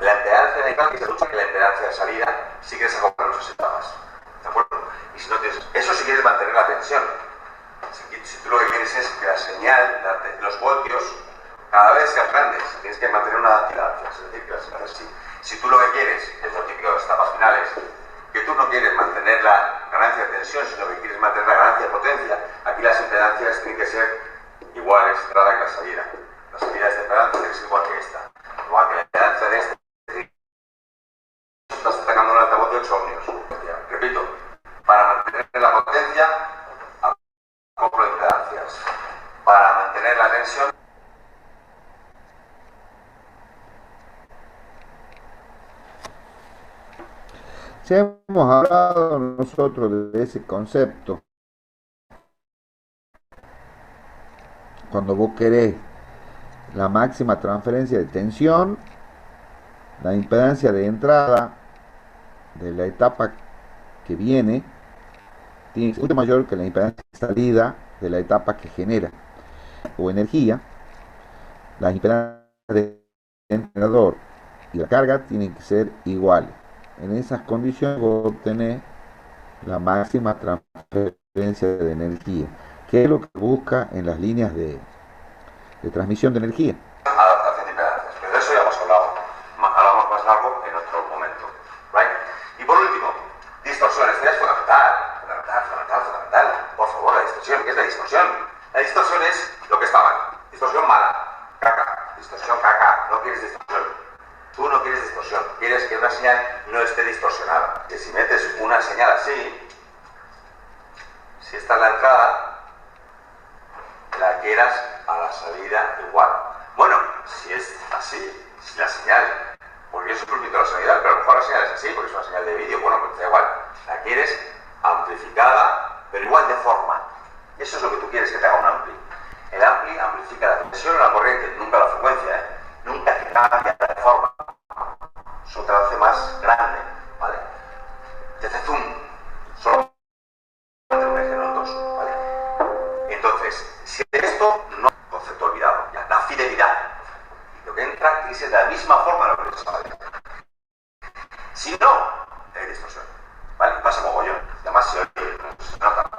[SPEAKER 2] La impedancia de entrada que se usa que la impedancia de salida si quieres acoplar los etapas. ¿De acuerdo? Y si no tienes, eso si quieres mantener la tensión. Si tú lo que quieres es que la señal, los voltios, cada vez sean grandes, tienes que mantener una impedancia. Es decir, que las señales si tú lo que quieres, es lo típico de las etapas finales, que tú no quieres mantener la ganancia de tensión, sino que quieres mantener la ganancia de potencia, aquí las impedancias tienen que ser iguales, entrada que la salida. La salida de esta impedancia tiene que ser igual que esta. Igual que la impedancia de este. Estás sacando un altavoz de 8 ohmios. Repito, para mantener la potencia, acoplo impedancias. Para mantener la tensión,
[SPEAKER 1] Si hemos hablado nosotros de ese concepto, cuando vos querés la máxima transferencia de tensión, la impedancia de entrada de la etapa que viene tiene que ser mucho mayor que la impedancia de salida de la etapa que genera o energía. Las impedancias del generador y la carga tienen que ser iguales. En esas condiciones vos obtenés la máxima transferencia de energía, que es lo que busca en las líneas de transmisión de energía.
[SPEAKER 2] adaptación de impedancias. Pero de eso ya hemos hablado, hablamos más largo en otro momento. ¿Right? Y por último, distorsión. Esta es fundamental. Por favor, la distorsión. ¿Qué es la distorsión? La distorsión es lo que está mal. Distorsión mala. Caca. Distorsión caca. No quieres distorsión. Tú no quieres distorsión. Quieres que una señal no esté distorsionada. Que si metes una señal así, si esta es la entrada, la quieras a la salida igual. Bueno, si es así, si la señal, porque yo soy público de la sanidad, pero a lo mejor la señal es así, porque es una señal de vídeo, bueno, pues da igual. La quieres amplificada, pero igual de forma. Eso es lo que tú quieres que te haga un ampli. El ampli amplifica la tensión o la corriente, nunca la frecuencia, ¿eh? Nunca te cambia de forma. Eso te lo hace más grande, ¿vale? Te hace zoom. Solo un eje, no dos, ¿vale? Entonces, si esto no es concepto olvidado, ya, la fidelidad. Lo que entra tiene que ser de la misma forma de lo que sale. Si no, hay distorsión, ¿vale? Pasa mogollón. Además, se oye, se nota,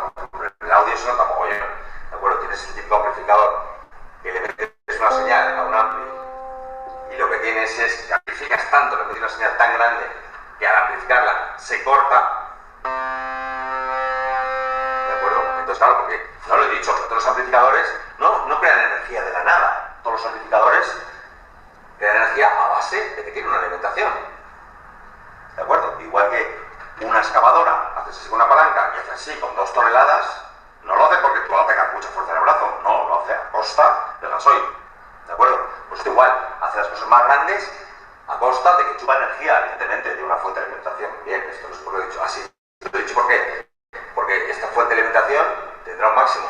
[SPEAKER 2] el audio se nota mogollón. ¿De acuerdo? Tienes el típico amplificador que le metes una señal a un ampli y lo que tienes es que amplificas tanto, le metes una señal tan grande que al amplificarla se corta. ¿De acuerdo? Entonces, claro, porque no lo he dicho, pero todos los amplificadores no crean energía de la nada. Todos los amplificadores crean energía a base de que tiene una alimentación. ¿De acuerdo? Igual que una excavadora, haces así con una palanca y haces así con 2 toneladas, no lo hace porque tú vas a pegar mucha fuerza en el brazo, no, lo hace a costa del gasoil. ¿De acuerdo? Pues esto igual, hace las cosas más grandes a costa de que chupa energía, evidentemente, de una fuente de alimentación. Bien, esto no es por lo que he dicho así. Lo he dicho ¿por qué? Porque esta fuente de alimentación tendrá un máximo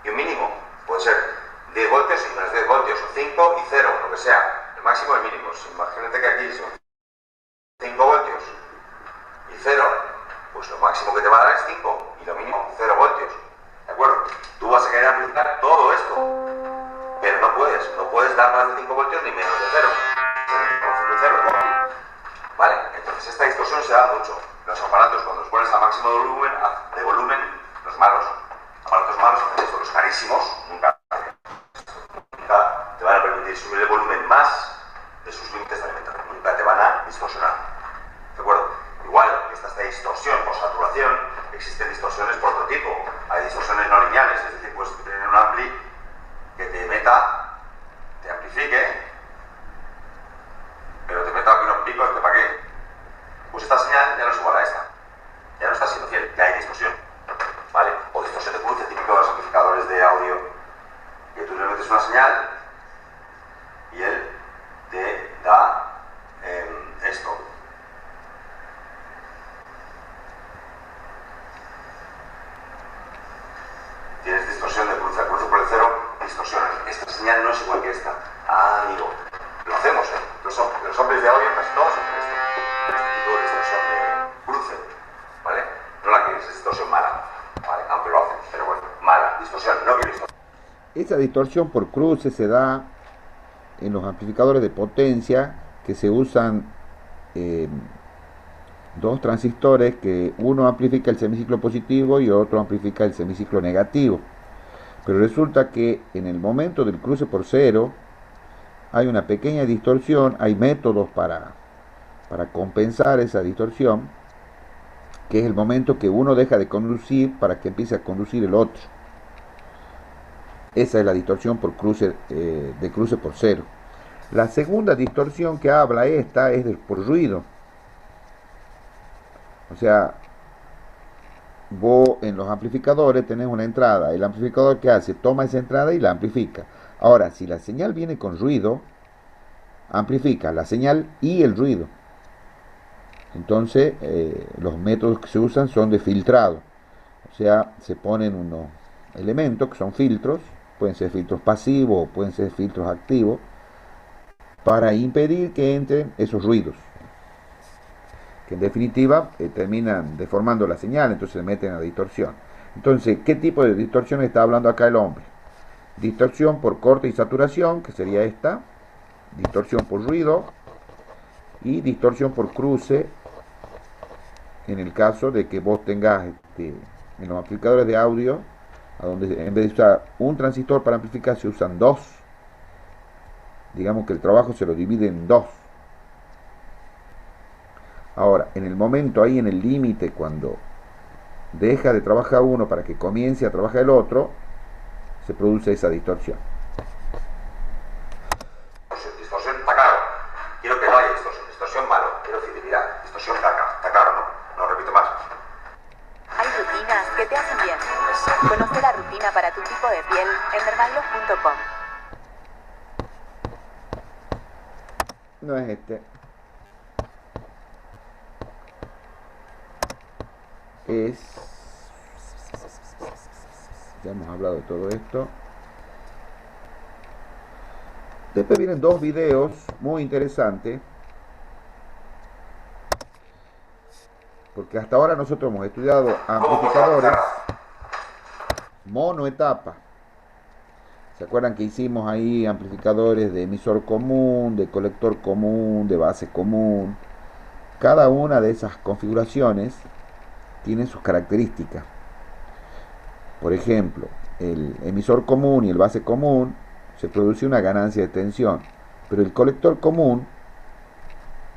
[SPEAKER 2] y un mínimo. Puede ser 10 voltios y menos 10 voltios, o 5 y 0, lo que sea. El máximo y el mínimo. Imagínate que aquí son 5 voltios y 0, pues lo máximo que te va a dar es 5 y lo mínimo 0 voltios. ¿De acuerdo? Tú vas a querer amplificar todo esto, pero no puedes dar más de 5 voltios ni menos de 0. ¿Vale? Entonces esta distorsión se da mucho. Los aparatos, cuando los pones a máximo de volumen, los malos, aparatos malos hacen esto, los carísimos, nunca te van a permitir subir el volumen más de sus límites de alimentación, nunca te van a distorsionar. ¿De acuerdo? Igual que esta distorsión por saturación, existen distorsiones por otro tipo. Hay distorsiones no lineales, es decir, puedes tener un ampli que te meta, te amplifique, pero te meta unos picos que para qué. Pues esta señal ya no es igual a esta, ya no está siendo fiel, ya hay distorsión, ¿vale? O distorsión de cruce, típico de los amplificadores de audio, que tú le metes una señal y él te da esto. Tienes distorsión de cruce a cruce por el cero, distorsión. Esta señal no es igual que esta. Ah, amigo, lo hacemos, ¿eh? Los amplis de audio casi todos hacen esto. Este tipo de distorsión de cruce, ¿vale? No la quieres, es distorsión mala, ¿vale? Aunque lo hacen, pero bueno, mala, distorsión, no quiero distorsión.
[SPEAKER 1] Esa distorsión por cruce se da en los amplificadores de potencia que se usan dos transistores, que uno amplifica el semiciclo positivo y otro amplifica el semiciclo negativo. Pero resulta que en el momento del cruce por cero hay una pequeña distorsión, hay métodos para compensar esa distorsión, que es el momento que uno deja de conducir para que empiece a conducir el otro. Esa es la distorsión por cruce, de cruce por cero. La segunda distorsión que habla esta es por ruido. O sea, vos en los amplificadores tenés una entrada. El amplificador, ¿qué hace? Toma esa entrada y la amplifica. Ahora, si la señal viene con ruido, amplifica la señal y el ruido. Entonces, los métodos que se usan son de filtrado. O sea, se ponen unos elementos que son filtros. Pueden ser filtros pasivos o pueden ser filtros activos, para impedir que entren esos ruidos, que en definitiva terminan deformando la señal, entonces se meten a distorsión. Entonces, ¿qué tipo de distorsión está hablando acá el hombre? Distorsión por corte y saturación, que sería esta, distorsión por ruido, y distorsión por cruce, en el caso de que vos tengas en los amplificadores de audio, a donde en vez de usar un transistor para amplificar se usan dos. Digamos que el trabajo se lo divide en dos. Ahora, en el momento ahí, en el límite, cuando deja de trabajar uno para que comience a trabajar el otro, se produce esa distorsión.
[SPEAKER 2] Distorsión está claro. Quiero que no haya distorsión. Distorsión malo. Quiero fidelidad. Distorsión está claro, ¿no? No repito más.
[SPEAKER 6] Hay rutinas que te hacen
[SPEAKER 1] este es, ya hemos hablado de todo esto. Después vienen dos videos muy interesantes, porque hasta ahora nosotros hemos estudiado amplificadores monoetapa. ¿Se acuerdan que hicimos ahí amplificadores de emisor común, de colector común, de base común? Cada una de esas configuraciones tiene sus características. Por ejemplo, el emisor común y el base común se produce una ganancia de tensión, pero el colector común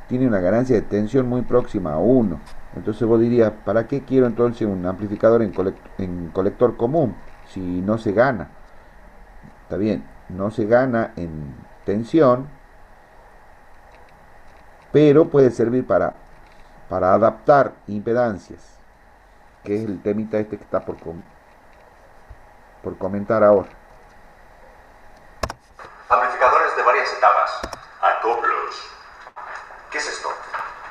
[SPEAKER 1] tiene una ganancia de tensión muy próxima a 1. Entonces vos dirías, ¿para qué quiero entonces un amplificador en colector común si no se gana? Está bien, no se gana en tensión, pero puede servir para adaptar impedancias, que es el temita este que está por comentar ahora.
[SPEAKER 2] Amplificadores de varias etapas, acoplos. ¿Qué es esto?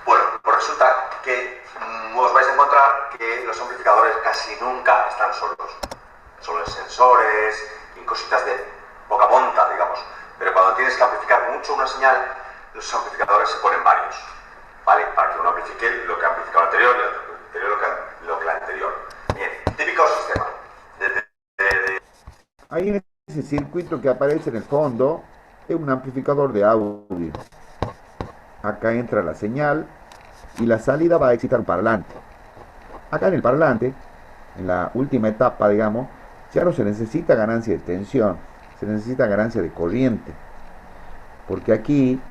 [SPEAKER 2] Bueno, pues resulta que os vais a encontrar que los amplificadores casi nunca están solos. Solo en sensores y cositas de poca monta, digamos. Pero cuando tienes que amplificar mucho una señal, los amplificadores se ponen varios, ¿vale? Para que uno amplifique lo que ha amplificado el anterior y el anterior lo que el anterior. Bien, típico sistema.
[SPEAKER 1] Ahí en ese circuito que aparece en el fondo es un amplificador de audio. Acá entra la señal y la salida va a excitar un parlante. Acá en el parlante, en la última etapa, digamos, ya no se necesita ganancia de tensión, se necesita ganancia de corriente. Porque aquí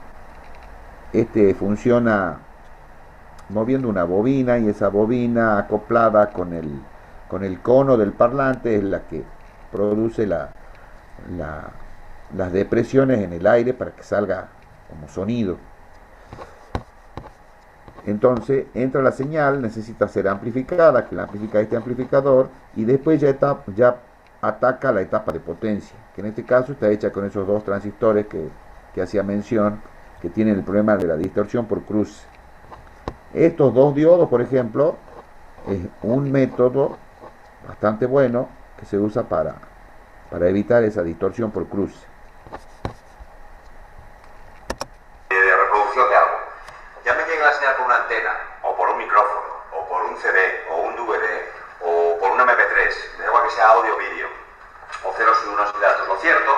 [SPEAKER 1] funciona moviendo una bobina, y esa bobina acoplada con el cono del parlante es la que produce las depresiones en el aire para que salga como sonido. Entonces entra la señal, necesita ser amplificada, que la amplifica este amplificador, y después ya ataca la etapa de potencia, que en este caso está hecha con esos dos transistores que hacía mención, que tienen el problema de la distorsión por cruce. Estos dos diodos, por ejemplo, es un método bastante bueno que se usa para evitar esa distorsión por cruce.
[SPEAKER 2] De reproducción de algo. Ya me llega la señal por una antena, o por un micrófono, o por un CD, o un DVD, o por un MP3, me da igual que sea audio o vídeo, o ceros y unos y datos. Lo cierto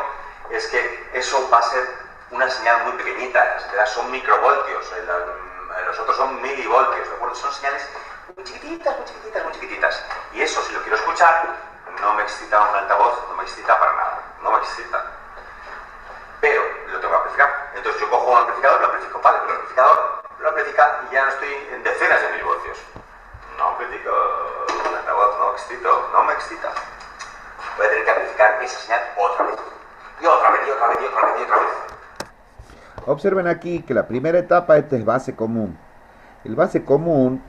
[SPEAKER 2] es que eso va a ser una señal muy pequeñita, las enteras son microvoltios, los otros son milivoltios, ¿de acuerdo? Son señales muy chiquititas, muy chiquititas, muy chiquititas. Y eso, si lo quiero escuchar, no me excita un altavoz, no me excita para nada, no me excita. Pero lo tengo que amplificar. Entonces yo cojo un amplificador, lo amplifico, vale, pero el amplificador lo amplifica y ya no estoy en decenas de milivoltios. No amplifico un altavoz, no me excita. Voy a tener que amplificar esa señal otra vez. Y otra vez, y otra vez, y otra vez, y otra vez.
[SPEAKER 1] Observen aquí que la primera etapa es base común. El base común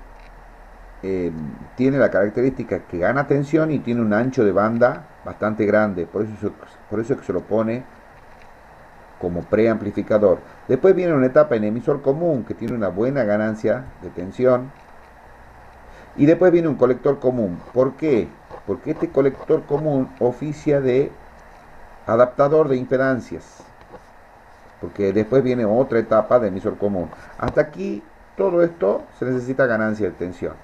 [SPEAKER 1] tiene la característica que gana tensión y tiene un ancho de banda bastante grande, por eso es que se lo pone como preamplificador. Después viene una etapa en emisor común que tiene una buena ganancia de tensión, y después viene un colector común. ¿Por qué? Porque este colector común oficia de adaptador de impedancias, porque después viene otra etapa de emisor común. Hasta aquí todo esto se necesita ganancia de tensión.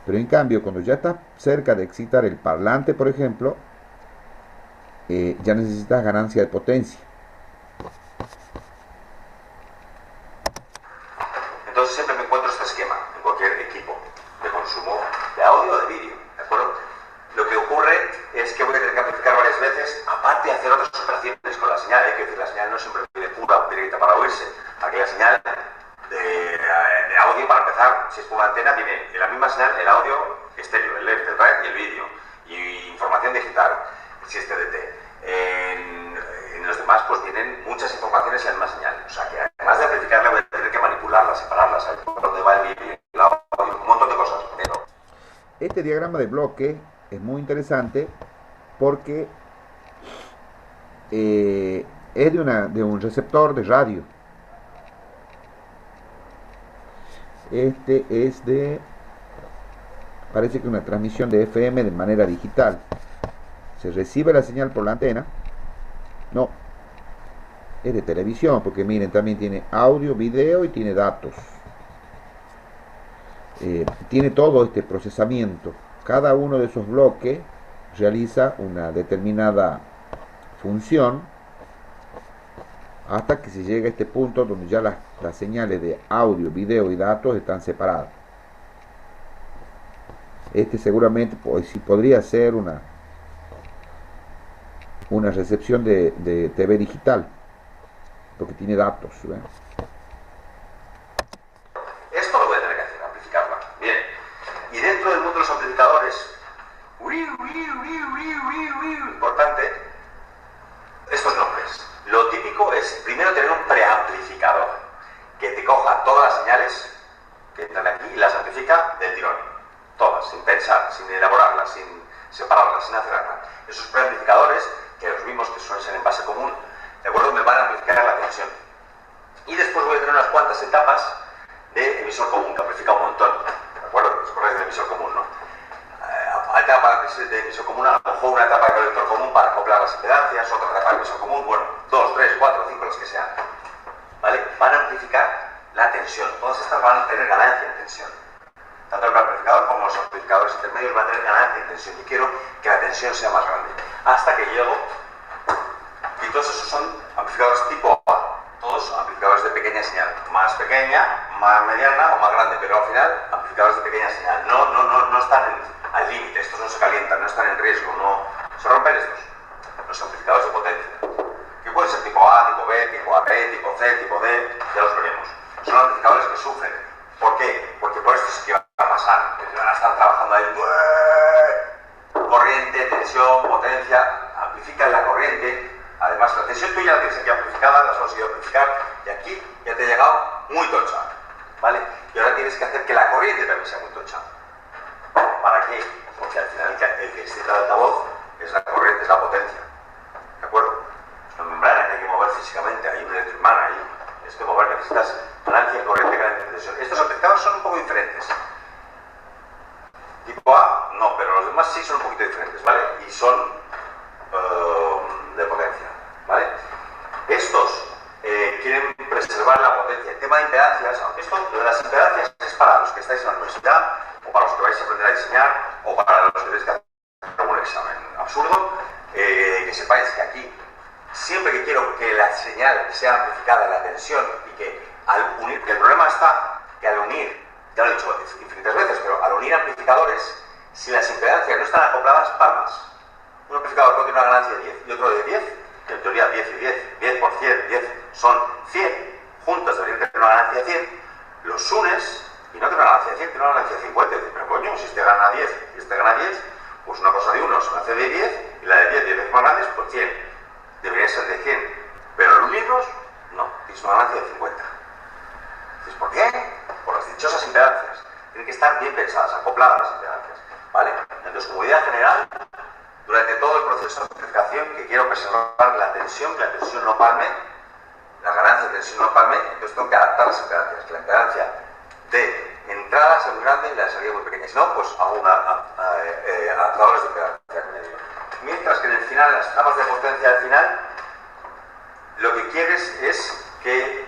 [SPEAKER 1] Pero en cambio, cuando ya estás cerca de excitar el parlante, por ejemplo, ya necesitas ganancia de potencia.
[SPEAKER 2] Entonces siempre me encuentro este esquema en cualquier equipo de consumo de audio o de vídeo, ¿de acuerdo? Lo que ocurre es que voy a tener que amplificar varias veces, aparte de hacer otras operaciones con la señal, que decir, la señal no siempre viene pura directa para oírse. Aquí la señal de audio, para empezar, si es por una antena, tiene en la misma señal el audio estéreo, el left, el right y el vídeo, y información digital, si es TDT. En los demás pues vienen muchas informaciones en la misma señal, o sea que además de amplificarla voy a tener que manipularla, separarla, saber por dónde va el vídeo, el audio, un montón de cosas. Pero
[SPEAKER 1] este diagrama de bloque es muy interesante porque es de un receptor de radio. Este es de, parece que una transmisión de FM de manera digital. Se recibe la señal por la antena. No, es de televisión, porque miren, también tiene audio, video y tiene datos. Tiene todo este procesamiento. Cada uno de esos bloques realiza una determinada función hasta que se llega a este punto donde ya las señales de audio, video y datos están separadas. Este seguramente podría ser una recepción de TV digital, porque tiene datos, ¿verdad?
[SPEAKER 2] Esto lo voy a tener que hacer, amplificarla. Bien. Y dentro del mundo de los amplificadores, importante, estos nombres. Lo típico es primero tener un preamplificador que te coja todas las señales que entran aquí y las amplifica del tirón. Todas, sin pensar, sin elaborarlas, sin separarlas, sin hacer nada. Esos preamplificadores, que los vimos que suelen ser en base común, ¿de acuerdo? Me van a amplificar la tensión. Y después voy a tener unas cuantas etapas de emisor común, que amplifica un montón. ¿De acuerdo? ¿Os acordáis del emisor común, no? Etapa de emisor común, a lo mejor una etapa de colector común para acoplar las impedancias, otra etapa de emisor común, bueno, 2, 3, 4, 5, los que sean. ¿Vale? Van a amplificar la tensión. Todas estas van a tener ganancia en tensión. Tanto el amplificador como los amplificadores intermedios van a tener ganancia en tensión. Y quiero que la tensión sea más grande. Hasta que llego, y todos esos son amplificadores tipo A. Todos amplificadores de pequeña señal. Más pequeña, más mediana o más grande, pero al final amplificadores de pequeña señal. No están al límite, estos no se calientan, no están en riesgo, no se rompen estos. Los amplificadores de potencia. Que pueden ser tipo A, tipo B, tipo AB, tipo C, tipo D, ya los veremos. Son amplificadores que sufren. ¿Por qué? Porque por esto sí que va a pasar. Van a estar trabajando ahí. Corriente, tensión, potencia. Amplifican la corriente. Además, la tensión tuya la tienes aquí amplificada, la has conseguido amplificar. Y aquí ya te ha llegado muy tocha. ¿Vale? Y ahora tienes que hacer que la corriente también sea muy tocha. ¿Para qué? Porque al final el que excita el altavoz es la corriente, es la potencia. ¿De acuerdo? Es una membrana que hay que mover físicamente, hay un electroimán ahí. Es que mover, necesitas ganancia de corriente, ganancia de tensión. Estos amplificadores son un poco diferentes. Tipo A, no, pero los demás sí son un poquito diferentes, ¿vale? Y son de potencia, ¿vale? Estos quieren preservar la potencia. El tema de impedancias, aunque esto de las impedancias es para los que estáis en la universidad, o para los que vais a aprender a diseñar, o para los que tenéis que hacer un examen absurdo, que sepáis que aquí, siempre que quiero que la señal sea amplificada, la tensión, y que al unir, que el problema está que al unir, ya lo he dicho infinitas veces, pero al unir amplificadores, si las impedancias no están acopladas, palmas. Un amplificador puede tener una ganancia de 10 y otro de 10, que en teoría 10 y 10, 10 por 100, 10 son 100, juntas deberían tener una ganancia de 100, los unes y no tiene una ganancia de 100, tiene una ganancia de 50. Dice, pero coño, si este gana 10 y este gana 10, pues una cosa de uno se hace de 10 y la de 10 veces más grande es por 100. Debería ser de 100. Pero al unirlos, no, tienes una ganancia de 50. Dices, ¿por qué? Por las dichosas impedancias. Tienen que estar bien pensadas, acopladas las impedancias. ¿Vale? Entonces, como idea general, durante todo el proceso de amplificación, que quiero preservar la tensión, que la tensión no palme, la ganancia de tensión no palme, entonces tengo que adaptar las impedancias. Que la impedancia de entrada sea muy grande y la de salida muy pequeña. Si no, pues hago adaptadores de impedancia. Mientras que en el final, las etapas de potencia del final, lo que quieres es que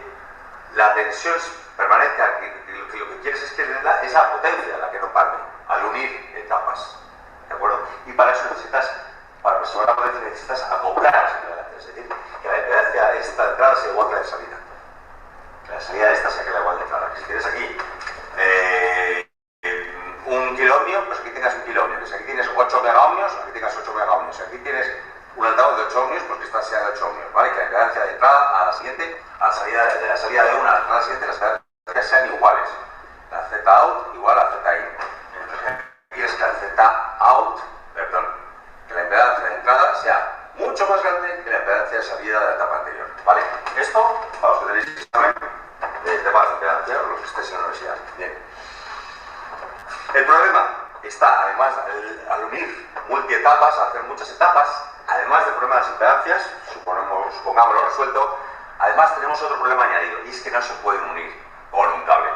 [SPEAKER 2] la tensión permanezca, lo que quieres es que es la potencia la que no palme, al unir etapas. ¿De acuerdo? Y para eso necesitas, para preservar la potencia, necesitas acoplar las impedancias. Es decir, que la impedancia esta de entrada sea igual que la de salida. Que la salida de esta sea que la igual de entrada. Que si tienes aquí 1 kiloohmio, pues aquí tengas 1 kiloohmio. Que si aquí tienes 8 megaohmios, aquí tengas 8 megaohmios. Si aquí tienes un altavoz de 8 ohmios, pues que esta sea de 8 ohmios. ¿Vale? Que la impedancia de entrada a la siguiente, a la salida de la salida de una a la entrada siguiente, las impedancias sean iguales. La Z out igual a Z in. Entonces, quieres que la Z out, que la impedancia de entrada sea mucho más grande que la impedancia de salida de la etapa anterior. ¿Vale? Esto, para los que tenéis examen de temas de impedancia, o los que estéis en la universidad. Bien. El problema está, además, al unir multietapas, al hacer muchas etapas, además del problema de las impedancias, supongámoslo resuelto, además tenemos otro problema añadido, y es que no se pueden unir con un cable.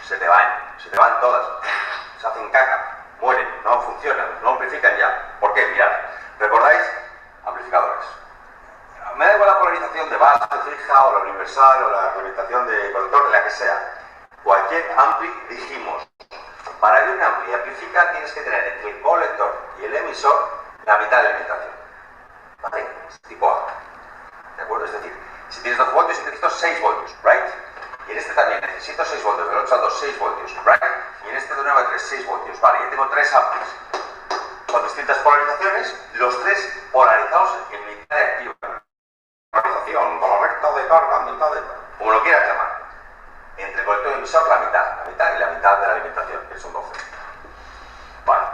[SPEAKER 2] Se te caca, mueren, no funcionan, no amplifican ya. ¿Por qué? Mirad, ¿recordáis? Amplificadores. Me da igual la polarización de base, fija, o la universal, o la alimentación de conductor, la que sea. Cualquier ampli, dijimos, para que un ampli amplifica tienes que tener entre el colector y el emisor la mitad de la alimentación. ¿Vale? Es tipo A. ¿De acuerdo? Es decir, si tienes 2 voltios, necesito 6 voltios, ¿right? Y en este también necesito 6 voltios, del 8 al 2, 6 voltios, ¿right? Y en este de 9 a 3, 6 voltios. Vale, ya tengo 3 amplis. Con distintas polarizaciones, los 3 polarizados en mitad de activa. Polarización, con la recta de carga, mitad de... como lo quieras llamar. Entre el colector y el emisor, la mitad y la mitad de la alimentación, que son 12. Vale.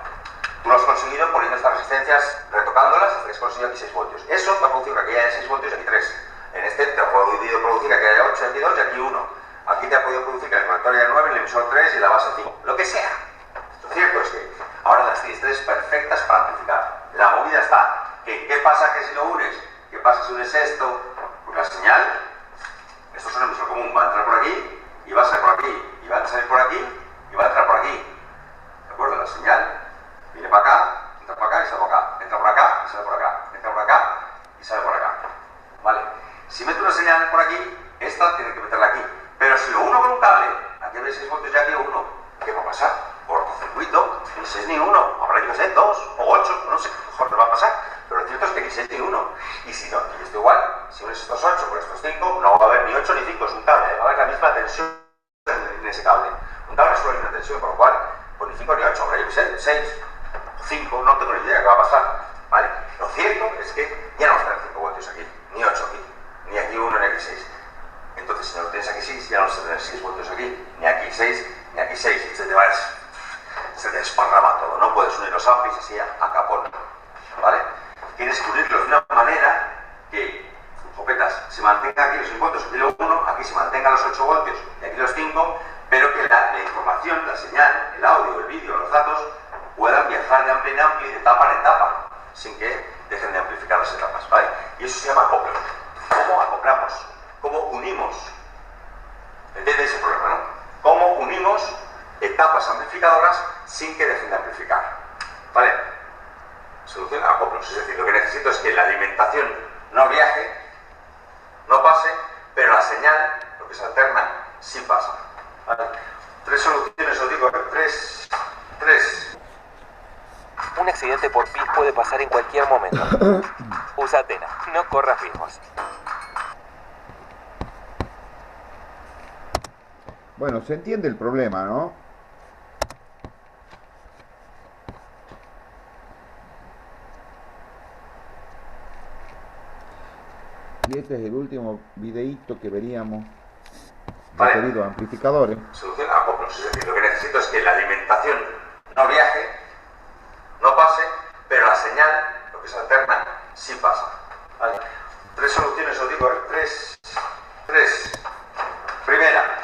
[SPEAKER 2] Tú lo has conseguido poniendo estas resistencias, retocándolas, hasta que has conseguido aquí 6 voltios. Eso te ha producido que aquí haya 6 voltios y aquí 3. En este te ha podido producir que aquí haya 8, aquí 2 y aquí 1. Aquí te ha podido producir que en el colector haya 9, en el emisor 3 y en la base 5. Lo que sea. Lo cierto es que ahora las tienes 3 perfectas para amplificar. La movida está. ¿Qué pasa que si lo unes? ¿Qué pasa si unes esto? Pues la señal, esto es un emisor común, va a entrar por aquí y va a salir por aquí. Y va a salir por aquí y va a entrar por aquí. ¿De acuerdo? La señal viene para acá, entra por acá y sale por acá. Entra por acá y sale por acá. Entra por acá y sale por acá. ¿Vale? Si meto una señal por aquí, esta tiene que meterla aquí. Pero si lo uno con un cable, aquí hay 6 voltios y aquí 1, ¿qué va a pasar? Cortocircuito, ni 6 ni 1. Habrá que ser 2 o 8, no sé, mejor no va a pasar. Pero lo cierto es que ni 6 ni 1. Y si no, y esto igual, si unes estos 8 con estos 5, no va a haber ni 8 ni 5, es un cable, va a haber la misma tensión en ese cable. Un cable solo hay una tensión, por lo cual, pues ni 5 ni 8, habrá que ser 6 o 5, no tengo ni idea qué va a pasar. ¿Vale? Lo cierto es que ya no vas a tener 5 voltios aquí, ni 8 aquí, ni aquí 1 ni aquí 6. Entonces, si no lo tienes aquí 6, ya no vas a tener 6 voltios aquí, ni aquí 6, ni aquí 6. Se te desparrama todo. No puedes unir los amplis así a capón. ¿Vale? Tienes que unirlos de una manera que, jopetas, se mantenga aquí los 6 voltios, aquí los 1, aquí se mantengan los 8 voltios y aquí los 5, pero que la información, la señal, el audio, el vídeo, los datos puedan viajar de ampli en ampli, de etapa en etapa, sin que dejen de amplificar las etapas. ¿Vale? Y eso se llama acoplo. ¿Cómo acoplamos? ¿Cómo unimos? ¿Entiendes ese problema, no? ¿Cómo unimos etapas amplificadoras sin que dejen de amplificar? ¿Vale? Solución, acoplos. Es decir, lo que necesito es que la alimentación no viaje, no pase, pero la señal, lo que se alterna, sí pasa. ¿Vale? 3 soluciones, os digo, 3.
[SPEAKER 5] Un accidente por PIS puede pasar en cualquier momento. Usa Atena, no corras riesgos.
[SPEAKER 1] Bueno, se entiende el problema, ¿no? Y este es el último videíto que veríamos referido a amplificadores.
[SPEAKER 2] Solución, acoplos. Es decir, lo que necesito es que la alimentación no viaje, no pase, pero la señal, lo que se alterna, sí pasa. ¿Vale? 3 soluciones, os digo, 3. Primera,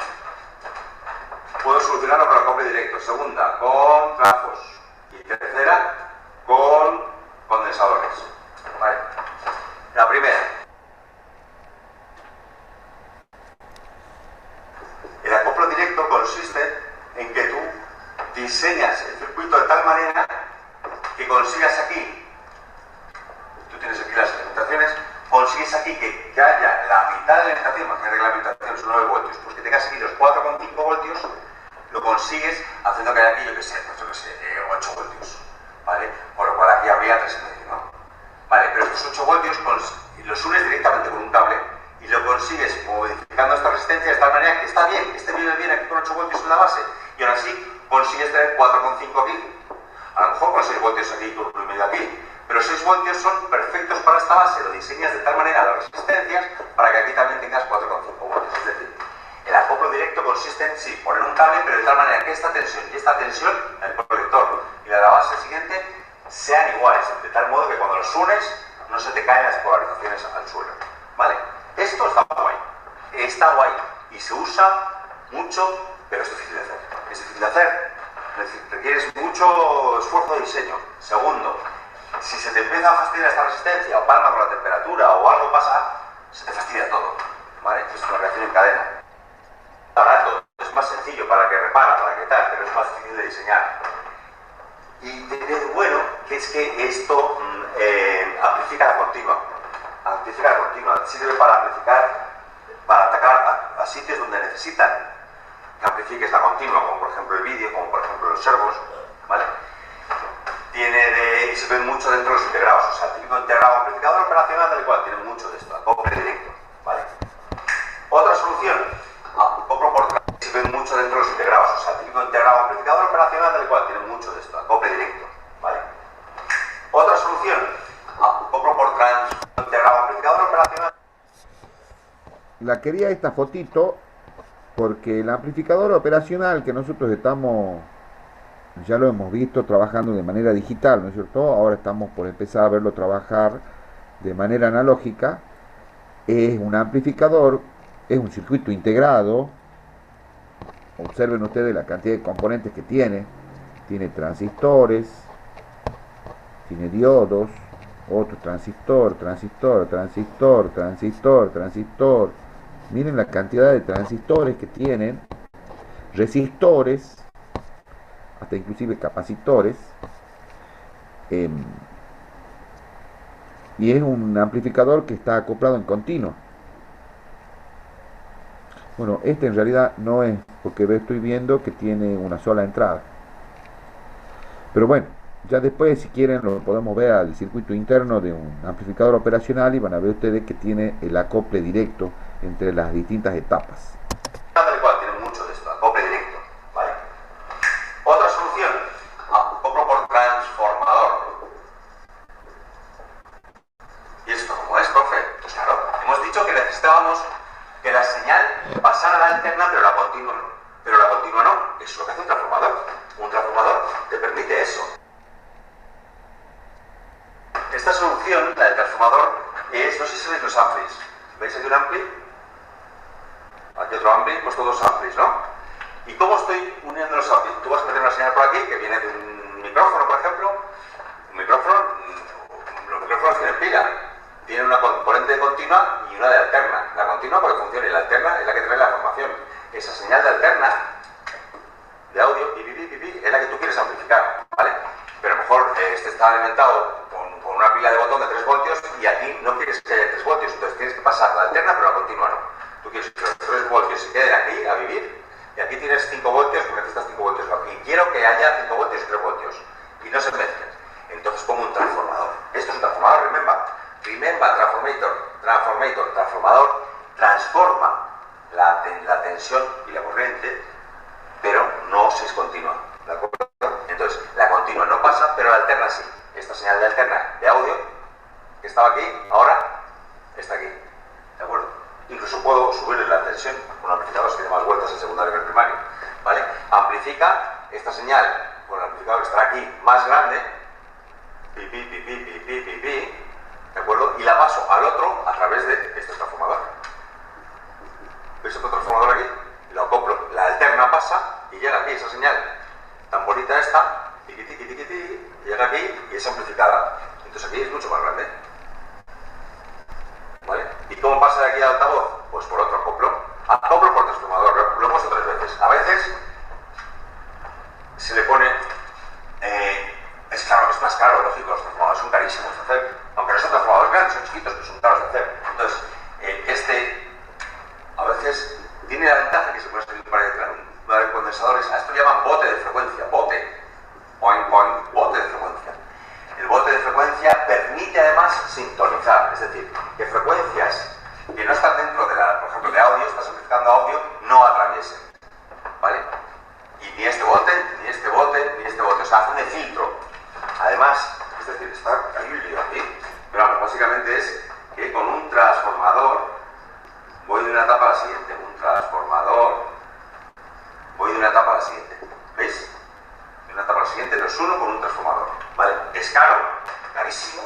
[SPEAKER 2] puedo solucionarlo con acople directo. Segunda, con trafos. Y tercera, con condensadores. ¿Vale? La primera. El acoplo directo consiste en que tú diseñas el circuito de tal manera que consigas aquí, tú tienes aquí las alimentaciones, consigues aquí que haya la mitad de la alimentación, imagínate que la alimentación son 9 voltios, pues que tengas aquí los 4,5 voltios, lo consigues haciendo que haya aquí, yo que sé, 8 voltios, ¿vale? Por lo cual aquí habría 3,5, ¿no? Vale, pero estos 8 voltios los unes directamente con un cable y lo consigues modificando esta resistencia de tal manera que está bien, este vive bien aquí con 8 voltios en la base y ahora sí consigues tener 4,5 aquí. A lo mejor con 6 voltios aquí y con 1,5 aquí, pero 6 voltios son perfectos para esta base, lo diseñas de tal manera las resistencias para que aquí también tengas 4,5 voltios. Es decir, el acoplo directo consiste en, sí, poner un cable, pero de tal manera que esta tensión y esta tensión, el colector y la de la base siguiente, sean iguales, de tal modo que cuando los unes no se te caen las polarizaciones al suelo. ¿Vale? Esto está guay y se usa mucho, pero es difícil de hacer. Es difícil de hacer, requieres mucho esfuerzo de diseño. Segundo, si se te empieza a fastidiar esta resistencia o palma con la temperatura o algo pasa, se te fastidia todo. ¿Vale? Es una reacción en cadena. Barato, es más sencillo para que repara, para que tal, pero es más difícil de diseñar. Y tiene de bueno que es que esto amplifica la continua. Amplifica la continua. Sirve para amplificar, para atacar a sitios donde necesitan que amplifiques la continua, como por ejemplo el vídeo, como por ejemplo los servos, ¿vale? Y se ven mucho dentro de los integrados. O sea, el típico integrado amplificador operacional del cual tiene mucho de esto, acople directo, ¿vale? Otra solución, acoplo por trans, se ven mucho dentro de los integrados. O sea, el típico integrado amplificador operacional del cual tiene mucho de esto, acople directo, ¿vale? Otra solución, acoplo por trans, integrado amplificador operacional.
[SPEAKER 1] La quería esta fotito porque el amplificador operacional que nosotros estamos, ya lo hemos visto trabajando de manera digital, ¿no es cierto? Ahora estamos por empezar a verlo trabajar de manera analógica. Es un amplificador, es un circuito integrado. Observen ustedes la cantidad de componentes que tiene. Tiene transistores, tiene diodos, otro transistor, transistor. Miren la cantidad de transistores que tienen, resistores, hasta inclusive capacitores. Y es un amplificador que está acoplado en continuo. Bueno, este en realidad no es, porque estoy viendo que tiene una sola entrada. Pero bueno, ya después si quieren lo podemos ver al circuito interno de un amplificador operacional y van a ver ustedes que tiene el acople directo entre las distintas etapas.
[SPEAKER 2] Del cual tiene mucho de esto, acople directo, ¿vale? Otra solución, acoplo por transformador. ¿Y esto cómo es, profe? Pues claro, hemos dicho que necesitábamos que la señal pasara a la alterna, pero la continua no. Pero la continua no, eso es lo que hace un transformador. Un transformador te permite eso. Esta solución, la del transformador, es, no sé si veis los amplis. ¿Veis aquí un ampli? Aquí otro ampli, pues todos amplis, ¿no? ¿Y cómo estoy uniendo los amplis? Tú vas a meter una señal por aquí que viene de un micrófono, por ejemplo. Un micrófono, los micrófonos tienen pila. Tienen una componente de continua y una de alterna. La continua para que funcione y la alterna es la que trae la formación. Esa señal de alterna de audio, es la que tú quieres amplificar, ¿vale? Pero a lo mejor este está alimentado con una pila de botón de 3 voltios y aquí no quieres que haya 3 voltios, entonces tienes que pasar la alterna pero la continua no. Tú quieres que los 3 voltios se queden aquí a vivir y aquí tienes 5 voltios porque necesitas 5 voltios y quiero que haya 5 voltios y 3 voltios y no se mezclen. Entonces como un transformador. Esto es un transformador, transformador transforma la tensión y la corriente, pero no se es continua, ¿de acuerdo? Entonces, la continua no pasa, pero la alterna sí. Esta señal de alterna de audio, que estaba aquí, ahora está aquí, ¿de acuerdo? Incluso puedo subirle la tensión con un amplificador si tiene más vueltas en secundario que en primario, ¿vale? Amplifica esta señal con el amplificador que estará aquí más grande, ¿de acuerdo? Y la paso al otro a través de este transformador. ¿Veis otro transformador aquí? Lo acoplo, la alterna pasa y llega aquí esa señal tan bonita esta, llega aquí y es amplificada. Entonces aquí es mucho más grande. ¿Vale? ¿Y cómo pasa de aquí al altavoz? Pues por otro acoplo. Acoplo por transformador, lo hemos hecho 3 veces. A veces se le pone... es claro, es más caro, lógico, los transformadores son carísimos de hacer. Aunque no son transformadores grandes, son chiquitos, pero son caros de hacer. Entonces, a veces tiene la ventaja que se puede servir para condensadores. A esto llaman bote de frecuencia, bote de frecuencia. El bote de frecuencia permite además sintonizar, es decir, que frecuencias que no están dentro de por ejemplo, de audio, estás amplificando audio, no atraviesen, ¿vale? Y ni este bote, o sea, hacen de filtro. Además, es decir, está ahí un lío aquí, pero vamos, básicamente es que con un transformador voy de una etapa a la siguiente, voy de una etapa a la siguiente, ¿veis? De una etapa a la siguiente los uno con un transformador, ¿vale? Es caro, carísimo,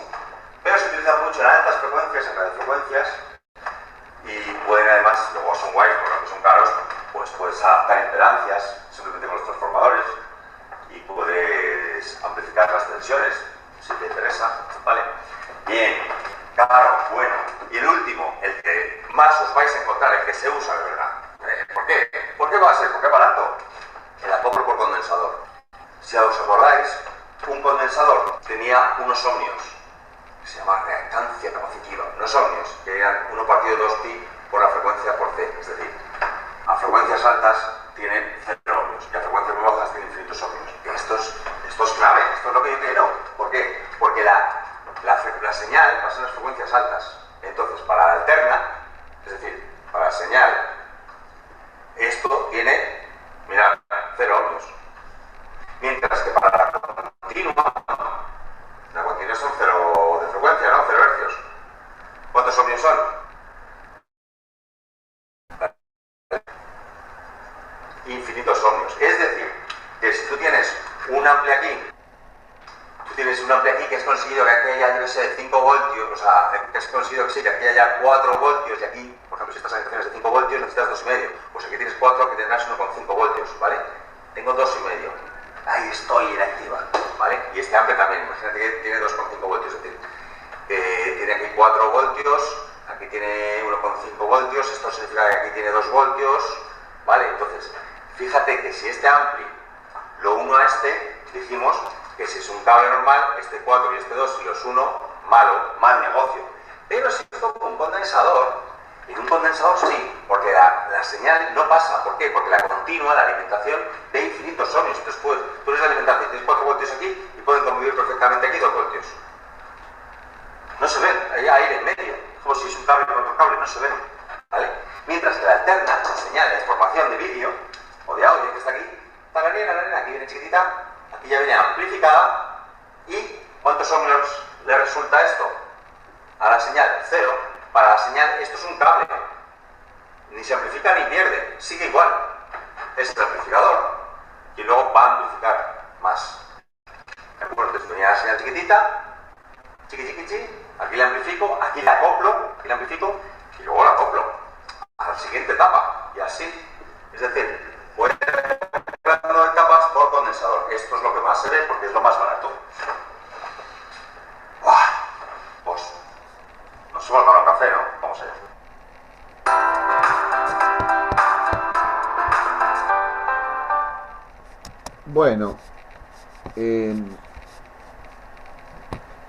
[SPEAKER 2] pero se utiliza mucho en altas frecuencias, en radiofrecuencias, y pueden además, luego son guays, por lo que son caros, pues puedes adaptar impedancias simplemente con los transformadores y puedes amplificar las tensiones, si te interesa, ¿vale? Bien, caro, bueno. Y el último, el que más os vais a encontrar, el que se usa de verdad. ¿Por qué? ¿Por qué va a ser? Porque es barato. El acoplo por condensador. Si os acordáis, un condensador tenía unos ohmios, que se llama reactancia capacitiva, unos ohmios, que eran 1 partido 2pi por la frecuencia por C, es decir, a frecuencias altas tienen 0 ohmios y a frecuencias muy bajas tienen infinitos ohmios. Esto es clave, esto es lo que yo quiero. ¿Por qué? Porque la señal va a ser en las frecuencias altas. Entonces, para la alterna, es decir, para la señal, esto tiene, mirad, 0 ohmios. Mientras que para la continua son 0 de frecuencia, ¿no? 0 hercios. ¿Cuántos ohmios son? Infinitos ohmios. Es decir, que si tú tienes un ampli aquí, que has conseguido que aquí haya, yo que sé, 5 voltios, o sea, que has conseguido que aquí haya 4 voltios y aquí, por ejemplo, si estas secciones de 5 voltios necesitas 2,5. Pues aquí tienes 4, que tendrás 1,5 voltios, ¿vale? Tengo 2,5. Ahí estoy inactiva, ¿vale? Y este ampli también, imagínate que tiene 2,5 voltios, es decir, tiene aquí 4 voltios, aquí tiene 1,5 voltios, esto significa que aquí tiene 2 voltios, ¿vale? Entonces, fíjate que si este ampli lo uno a este, dijimos que si es un cable normal, este 4 y este 2, si los uno, mal negocio. Pero si es con un condensador, en un condensador sí, porque la señal no pasa. ¿Por qué? Porque la continua, la alimentación de infinitos ohmios. Entonces tú eres alimentante, tienes 4 voltios aquí y pueden convivir perfectamente aquí 2 voltios. No se ven, hay aire en medio, como si es un cable con otro cable, no se ven, ¿vale? Mientras que la alterna, la señal de formación de vídeo o de audio que está aquí, la nena, aquí viene chiquitita, aquí ya viene amplificada. ¿Y cuántos ohmios le resulta esto? A la señal 0. Para la señal esto es un cable, ni se amplifica ni pierde, sigue igual. Es el amplificador y luego va a amplificar más. Bueno, entonces tenía la señal chiquitita, aquí la amplifico, aquí la acoplo, aquí la amplifico y luego la acoplo a la siguiente etapa y así. Es decir, voy creando etapas por condensador. Esto es lo que más se ve porque es lo más barato. Pues nos hemos tomado un café, ¿no? Vamos allá.
[SPEAKER 1] Bueno,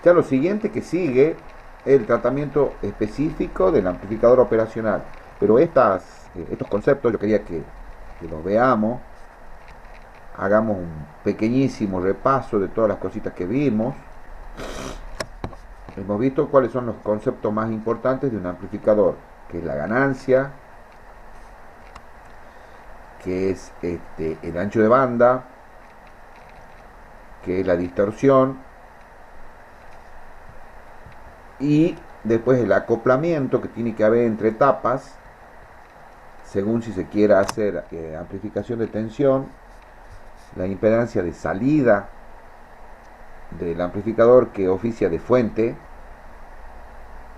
[SPEAKER 1] ya lo siguiente que sigue es el tratamiento específico del amplificador operacional. Pero estos conceptos yo quería que los veamos, hagamos un pequeñísimo repaso de todas las cositas que vimos. Hemos visto cuáles son los conceptos más importantes de un amplificador, que es la ganancia, que es el ancho de banda, que es la distorsión, y después el acoplamiento que tiene que haber entre etapas, según si se quiera hacer amplificación de tensión, la impedancia de salida del amplificador que oficia de fuente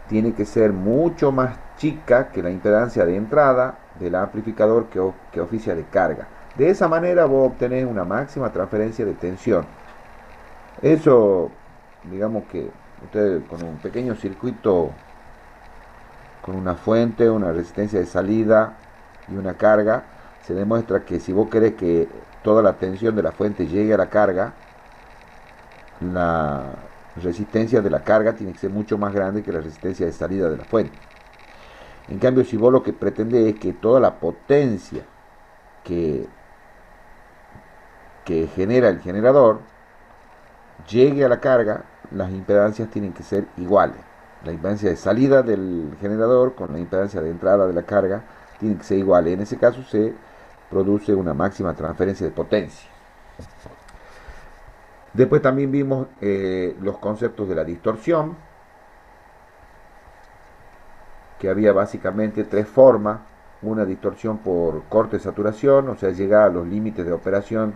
[SPEAKER 1] tiene que ser mucho más chica que la impedancia de entrada del amplificador que oficia de carga. De esa manera vos obtenés una máxima transferencia de tensión. Eso, digamos que ustedes con un pequeño circuito, con una fuente, una resistencia de salida y una carga, se demuestra que si vos querés que toda la tensión de la fuente llegue a la carga, la resistencia de la carga tiene que ser mucho más grande que la resistencia de salida de la fuente. En cambio, si vos lo que pretendés es que toda la potencia que genera el generador llegue a la carga, las impedancias tienen que ser iguales. La impedancia de salida del generador con la impedancia de entrada de la carga tienen que ser iguales. En ese caso se produce una máxima transferencia de potencia. Después también vimos los conceptos de la distorsión, que había básicamente 3 formas. Una distorsión por corte de saturación, o sea, llegar a los límites de operación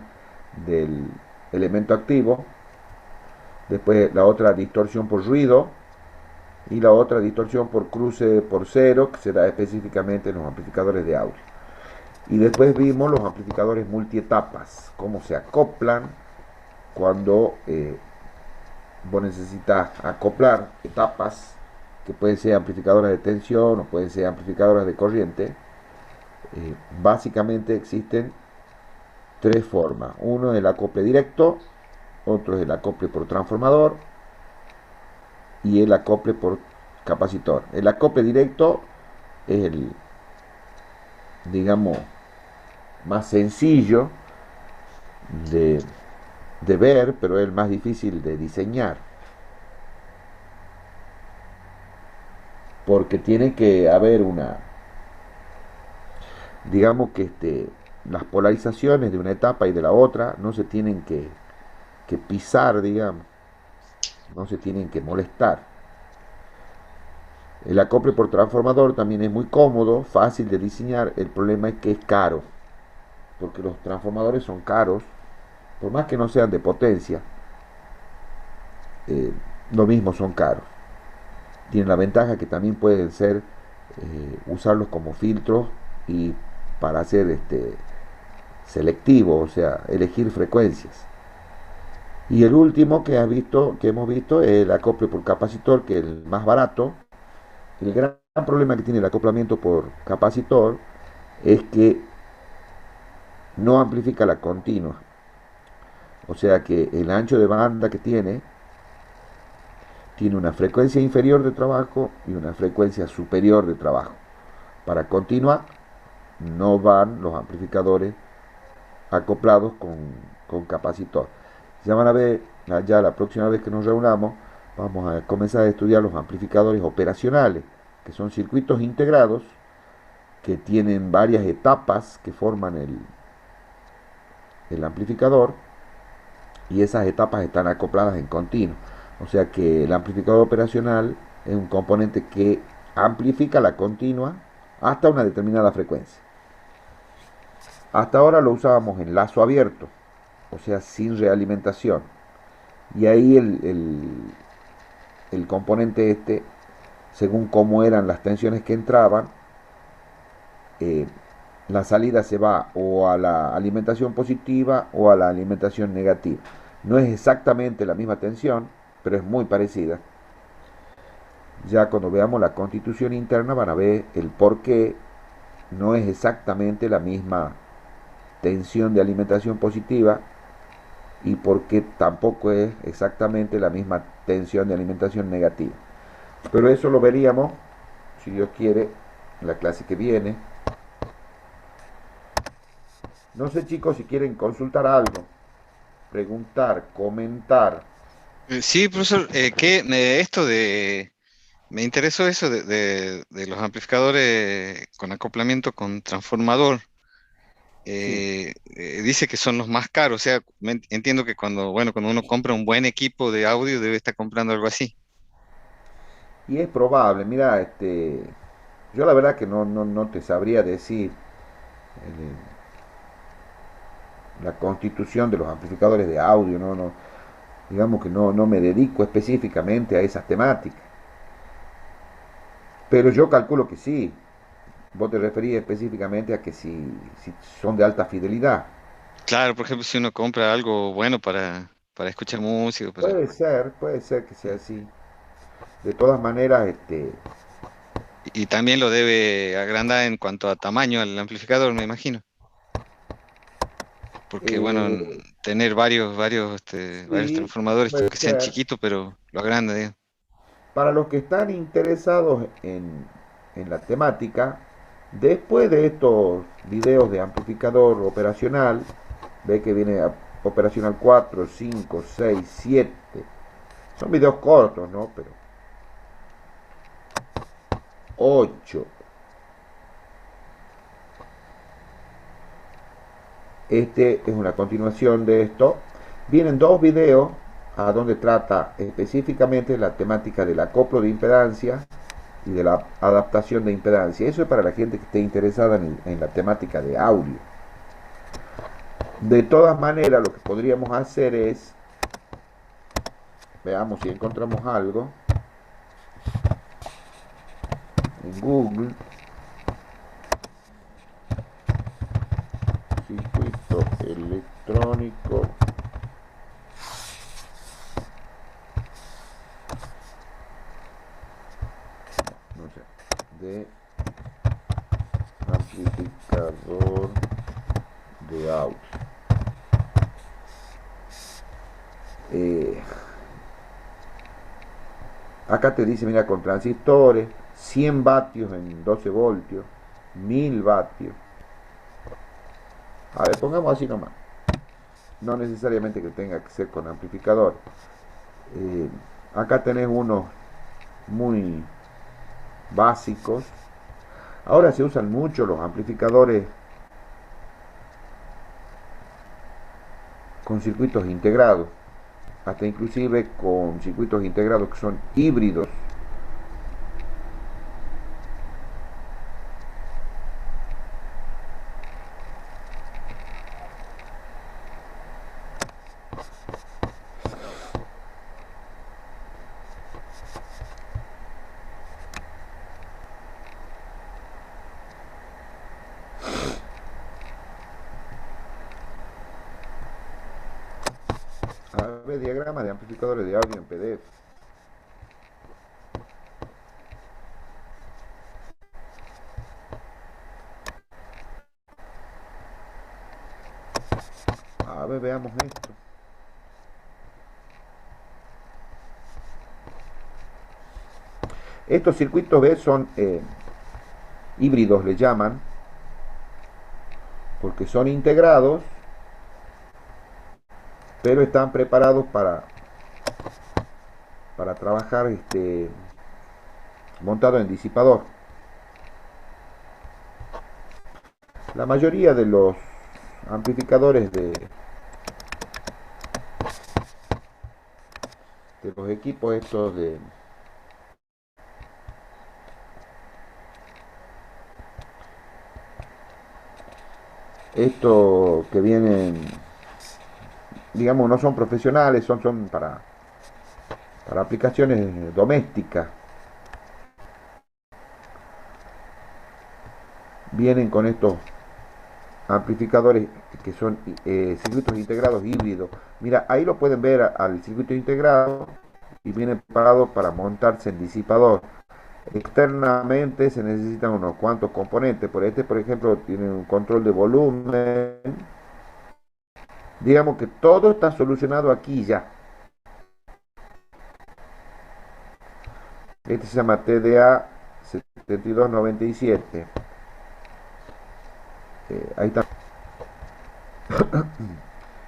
[SPEAKER 1] del elemento activo. Después la otra distorsión por ruido y la otra distorsión por cruce por cero, que se da específicamente en los amplificadores de audio. Y después vimos los amplificadores multietapas, cómo se acoplan cuando vos necesitas acoplar etapas, que pueden ser amplificadoras de tensión o pueden ser amplificadoras de corriente. Básicamente existen 3 formas. Uno es el acople directo, otro es el acople por transformador y el acople por capacitor. El acople directo es el, digamos, más sencillo de, de ver, pero es el más difícil de diseñar, porque tiene que haber una, digamos que las polarizaciones de una etapa y de la otra no se tienen que pisar, digamos, no se tienen que molestar. El acople por transformador también es muy cómodo, fácil de diseñar. El problema es que es caro, porque los transformadores son caros, por más que no sean de potencia, eh, lo mismo son caros. Tienen la ventaja que también pueden ser usarlos como filtros y para hacer selectivo, o sea, elegir frecuencias. Y el último que hemos visto es el acople por capacitor, que es el más barato. El gran problema que tiene el acoplamiento por capacitor es que no amplifica la continua. O sea que el ancho de banda que tiene una frecuencia inferior de trabajo y una frecuencia superior de trabajo. Para continua no van los amplificadores acoplados con capacitor. Ya van a ver, ya la próxima vez que nos reunamos, vamos a comenzar a estudiar los amplificadores operacionales, que son circuitos integrados que tienen varias etapas que forman el amplificador, y esas etapas están acopladas en continuo. O sea que el amplificador operacional es un componente que amplifica la continua hasta una determinada frecuencia. Hasta ahora lo usábamos en lazo abierto, o sea, sin realimentación. Y ahí el componente según cómo eran las tensiones que entraban, eh, la salida se va o a la alimentación positiva o a la alimentación negativa. No es exactamente la misma tensión, pero es muy parecida. Ya cuando veamos la constitución interna van a ver el por qué no es exactamente la misma tensión de alimentación positiva y por qué tampoco es exactamente la misma tensión de alimentación negativa. Pero eso lo veríamos, si Dios quiere, en la clase que viene. No sé, chicos, si quieren consultar algo, preguntar, comentar.
[SPEAKER 3] Sí, profesor, esto me interesó eso de los amplificadores con acoplamiento con transformador.
[SPEAKER 1] Sí,
[SPEAKER 3] Dice que son los más caros, o sea, entiendo que cuando uno compra un buen equipo de audio debe estar comprando algo así.
[SPEAKER 1] y es probable, mira, yo la verdad que no te sabría decir la constitución de los amplificadores de audio, digamos que no me dedico específicamente a esas temáticas. Pero yo calculo que sí. Vos te referís específicamente a que si son de alta fidelidad.
[SPEAKER 3] Claro, por ejemplo, si uno compra algo bueno para escuchar música,
[SPEAKER 1] Puede ser que sea así. De todas maneras,
[SPEAKER 3] y también lo debe agrandar en cuanto a tamaño al amplificador, me imagino. Porque bueno,
[SPEAKER 1] eh,
[SPEAKER 3] tener varios
[SPEAKER 1] sí,
[SPEAKER 3] transformadores
[SPEAKER 1] puede
[SPEAKER 3] que sean
[SPEAKER 1] ser.
[SPEAKER 3] chiquitos, pero lo agranda, digamos.
[SPEAKER 1] Para los que están interesados en la temática, después de estos videos de amplificador operacional, ve que viene operacional 4, 5, 6, 7. Son videos cortos, ¿no? Pero 8. Este es una continuación de esto. Vienen dos videos a donde trata específicamente la temática del acoplo de impedancia y de la adaptación de impedancia. Eso es para la gente que esté interesada en la temática de audio. De todas maneras, lo que podríamos hacer es, veamos si encontramos algo en Google, circuito electrónico no sé, de amplificador de audio. Acá te dice, mira, con transistores, 100 vatios en 12 voltios, 1000 vatios. A ver, pongamos así nomás. No necesariamente que tenga que ser con amplificador. Eh, Acá tenés unos muy básicos. Ahora se usan mucho los amplificadores con circuitos integrados, hasta inclusive con circuitos integrados que son híbridos. A ver, diagrama de amplificadores de audio en PDF. A ver, veamos esto. Estos circuitos B son híbridos, le llaman, porque son integrados, pero están preparados para trabajar montado en disipador. La mayoría de los amplificadores de los equipos estos de estos que vienen, digamos, no son profesionales, son para aplicaciones domésticas. Vienen con estos amplificadores que son circuitos integrados híbridos. Mira, ahí lo pueden ver al circuito integrado y viene preparado para montarse en disipador. Externamente se necesitan unos cuantos componentes. Por por ejemplo, tiene un control de volumen. Digamos que todo está solucionado aquí ya. Este se llama TDA 7297. Ahí está.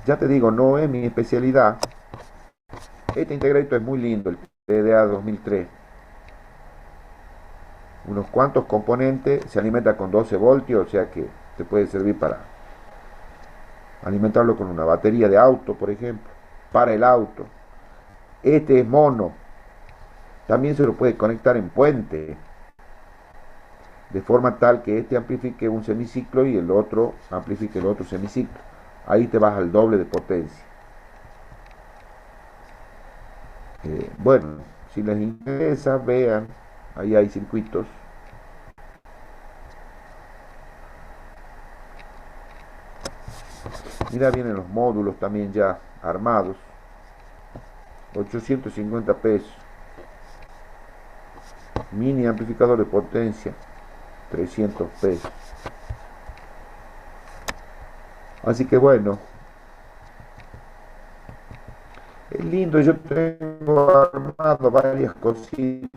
[SPEAKER 1] Ya te digo, no es mi especialidad. Este integradito es muy lindo, el TDA 2003. Unos cuantos componentes, se alimenta con 12 voltios, o sea que te puede servir para alimentarlo con una batería de auto, por ejemplo, para el auto. Este es mono, también se lo puede conectar en puente, de forma tal que este amplifique un semiciclo y el otro amplifique el otro semiciclo. Ahí te vas al doble de potencia. Bueno, si les interesa, vean, ahí hay circuitos. Mira, vienen los módulos también ya armados. 850 pesos. Mini amplificador de potencia, 300 pesos. Así que bueno, es lindo. Yo tengo armado varias cositas.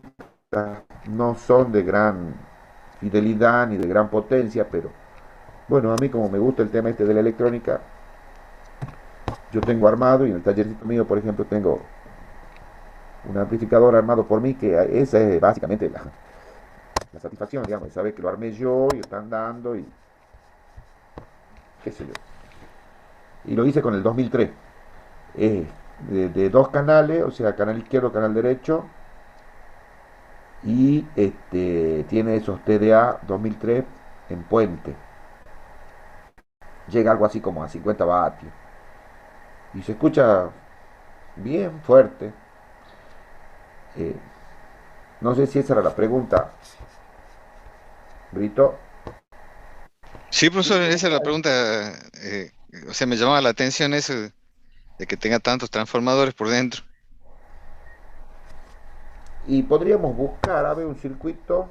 [SPEAKER 1] No son de gran fidelidad ni de gran potencia, pero bueno, a mí como me gusta el tema este de la electrónica, yo tengo armado, y en el tallercito mío, por ejemplo, tengo un amplificador armado por mí, que esa es básicamente la satisfacción, digamos, de saber que lo armé yo y está andando y qué sé yo. Y lo hice con el 2003. Es de dos canales, o sea, canal izquierdo, canal derecho, y tiene esos TDA 2003 en puente. Llega algo así como a 50 vatios. Y se escucha bien fuerte. Eh, no sé si esa era la pregunta, Brito.
[SPEAKER 3] Sí, profesor, esa es la pregunta. O sea, me llamaba la atención eso de que tenga tantos transformadores por dentro.
[SPEAKER 1] Y podríamos buscar, a ver, un circuito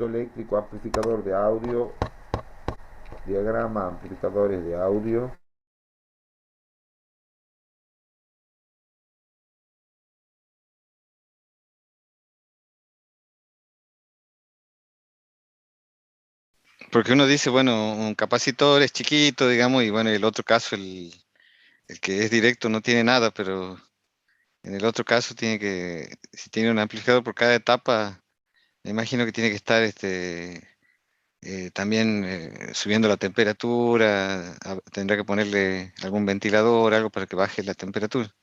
[SPEAKER 1] eléctrico, amplificador de audio, diagrama, amplificadores de audio.
[SPEAKER 3] Porque uno dice, bueno, un capacitor es chiquito, digamos, y bueno, el otro caso, el que es directo no tiene nada, pero en el otro caso tiene que, si tiene un amplificador por cada etapa, me imagino que tiene que estar también subiendo la temperatura, tendrá que ponerle algún ventilador, algo para que baje la temperatura.